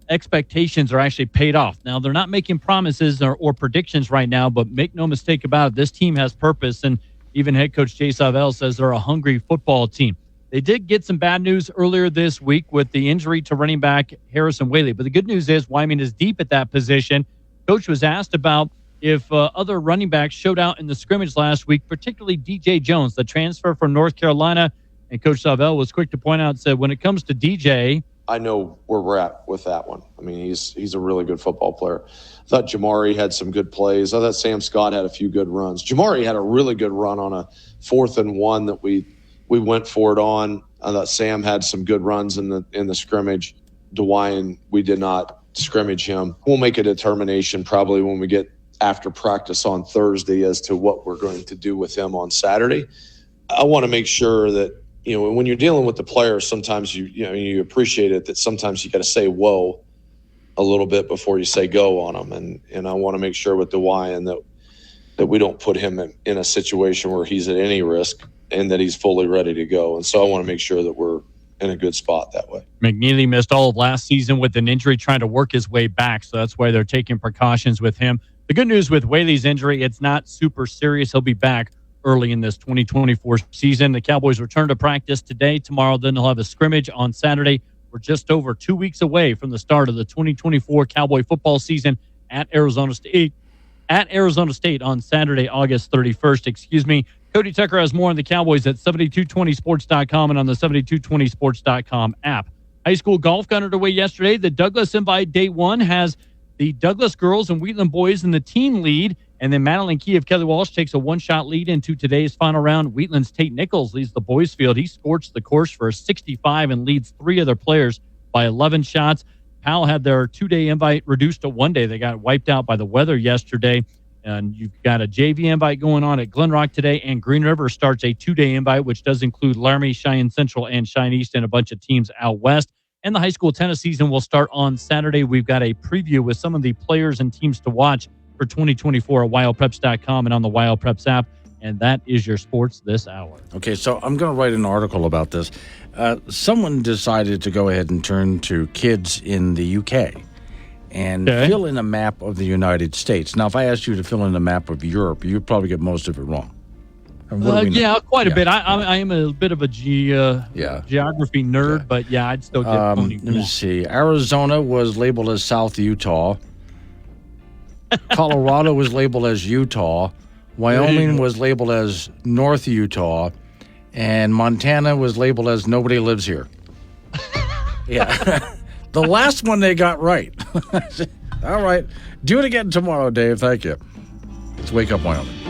expectations are actually paid off. Now, they're not making promises or predictions right now, but make no mistake about it, this team has purpose, and even head coach Jay Sawvell says they're a hungry football team. They did get some bad news earlier this week with the injury to running back Harrison Whaley, but the good news is Wyoming is deep at that position. Coach was asked about if other running backs showed out in the scrimmage last week, particularly DJ Jones, the transfer from North Carolina. And Coach Sawvell was quick to point out, said, when it comes to DJ, I know where we're at with that one. I mean, he's a really good football player. I thought Jamari had some good plays. I thought Sam Scott had a few good runs. Jamari had a really good run on a 4th and 1 that we went for it on. I thought Sam had some good runs in the scrimmage. DeWine, we did not scrimmage him. We'll make a determination probably when we get after practice on Thursday as to what we're going to do with him on Saturday. I want to make sure that, when you're dealing with the players, sometimes you appreciate it, that sometimes you got to say whoa a little bit before you say go on him. And I want to make sure with DeWyan that we don't put him in a situation where he's at any risk and that he's fully ready to go. And so I want to make sure that we're in a good spot that way. McNeely missed all of last season with an injury, trying to work his way back. So that's why they're taking precautions with him. The good news with Whaley's injury, it's not super serious. He'll be back early in this 2024 season. The Cowboys return to practice today, tomorrow. Then they'll have a scrimmage on Saturday. We're just over 2 weeks away from the start of the 2024 Cowboy football season at Arizona State. At Arizona State on Saturday, August 31st. Cody Tucker has more on the Cowboys at 7220sports.com and on the 7220sports.com app. High school golf got underway yesterday. The Douglas Invite Day 1 has the Douglas girls and Wheatland boys in the team lead. And then Madeline Key of Kelly Walsh takes a one-shot lead into today's final round. Wheatland's Tate Nichols leads the boys field. He scorched the course for a 65 and leads 3 other players by 11 shots. Powell had their 2-day invite reduced to 1 day. They got wiped out by the weather yesterday. And you've got a JV invite going on at Glen Rock today, and Green River starts a 2-day invite, which does include Laramie, Cheyenne Central, and Cheyenne East, and a bunch of teams out west. And the high school tennis season will start on Saturday. We've got a preview with some of the players and teams to watch for 2024 at wildpreps.com and on the Wild Preps app. And that is your sports this hour. Okay, so I'm going to write an article about this. Someone decided to go ahead and turn to kids in the UK and fill in a map of the United States. Now, if I asked you to fill in a map of Europe, you'd probably get most of it wrong. Yeah, quite a bit. I am a bit of a geography nerd, but yeah, I'd still get pony. Let me see. Arizona was labeled as South Utah. Colorado was labeled as Utah. Wyoming was labeled as North Utah. And Montana was labeled as nobody lives here. Yeah. The last one they got right. All right. Do it again tomorrow, Dave. Thank you. Let's Wake Up Wyoming.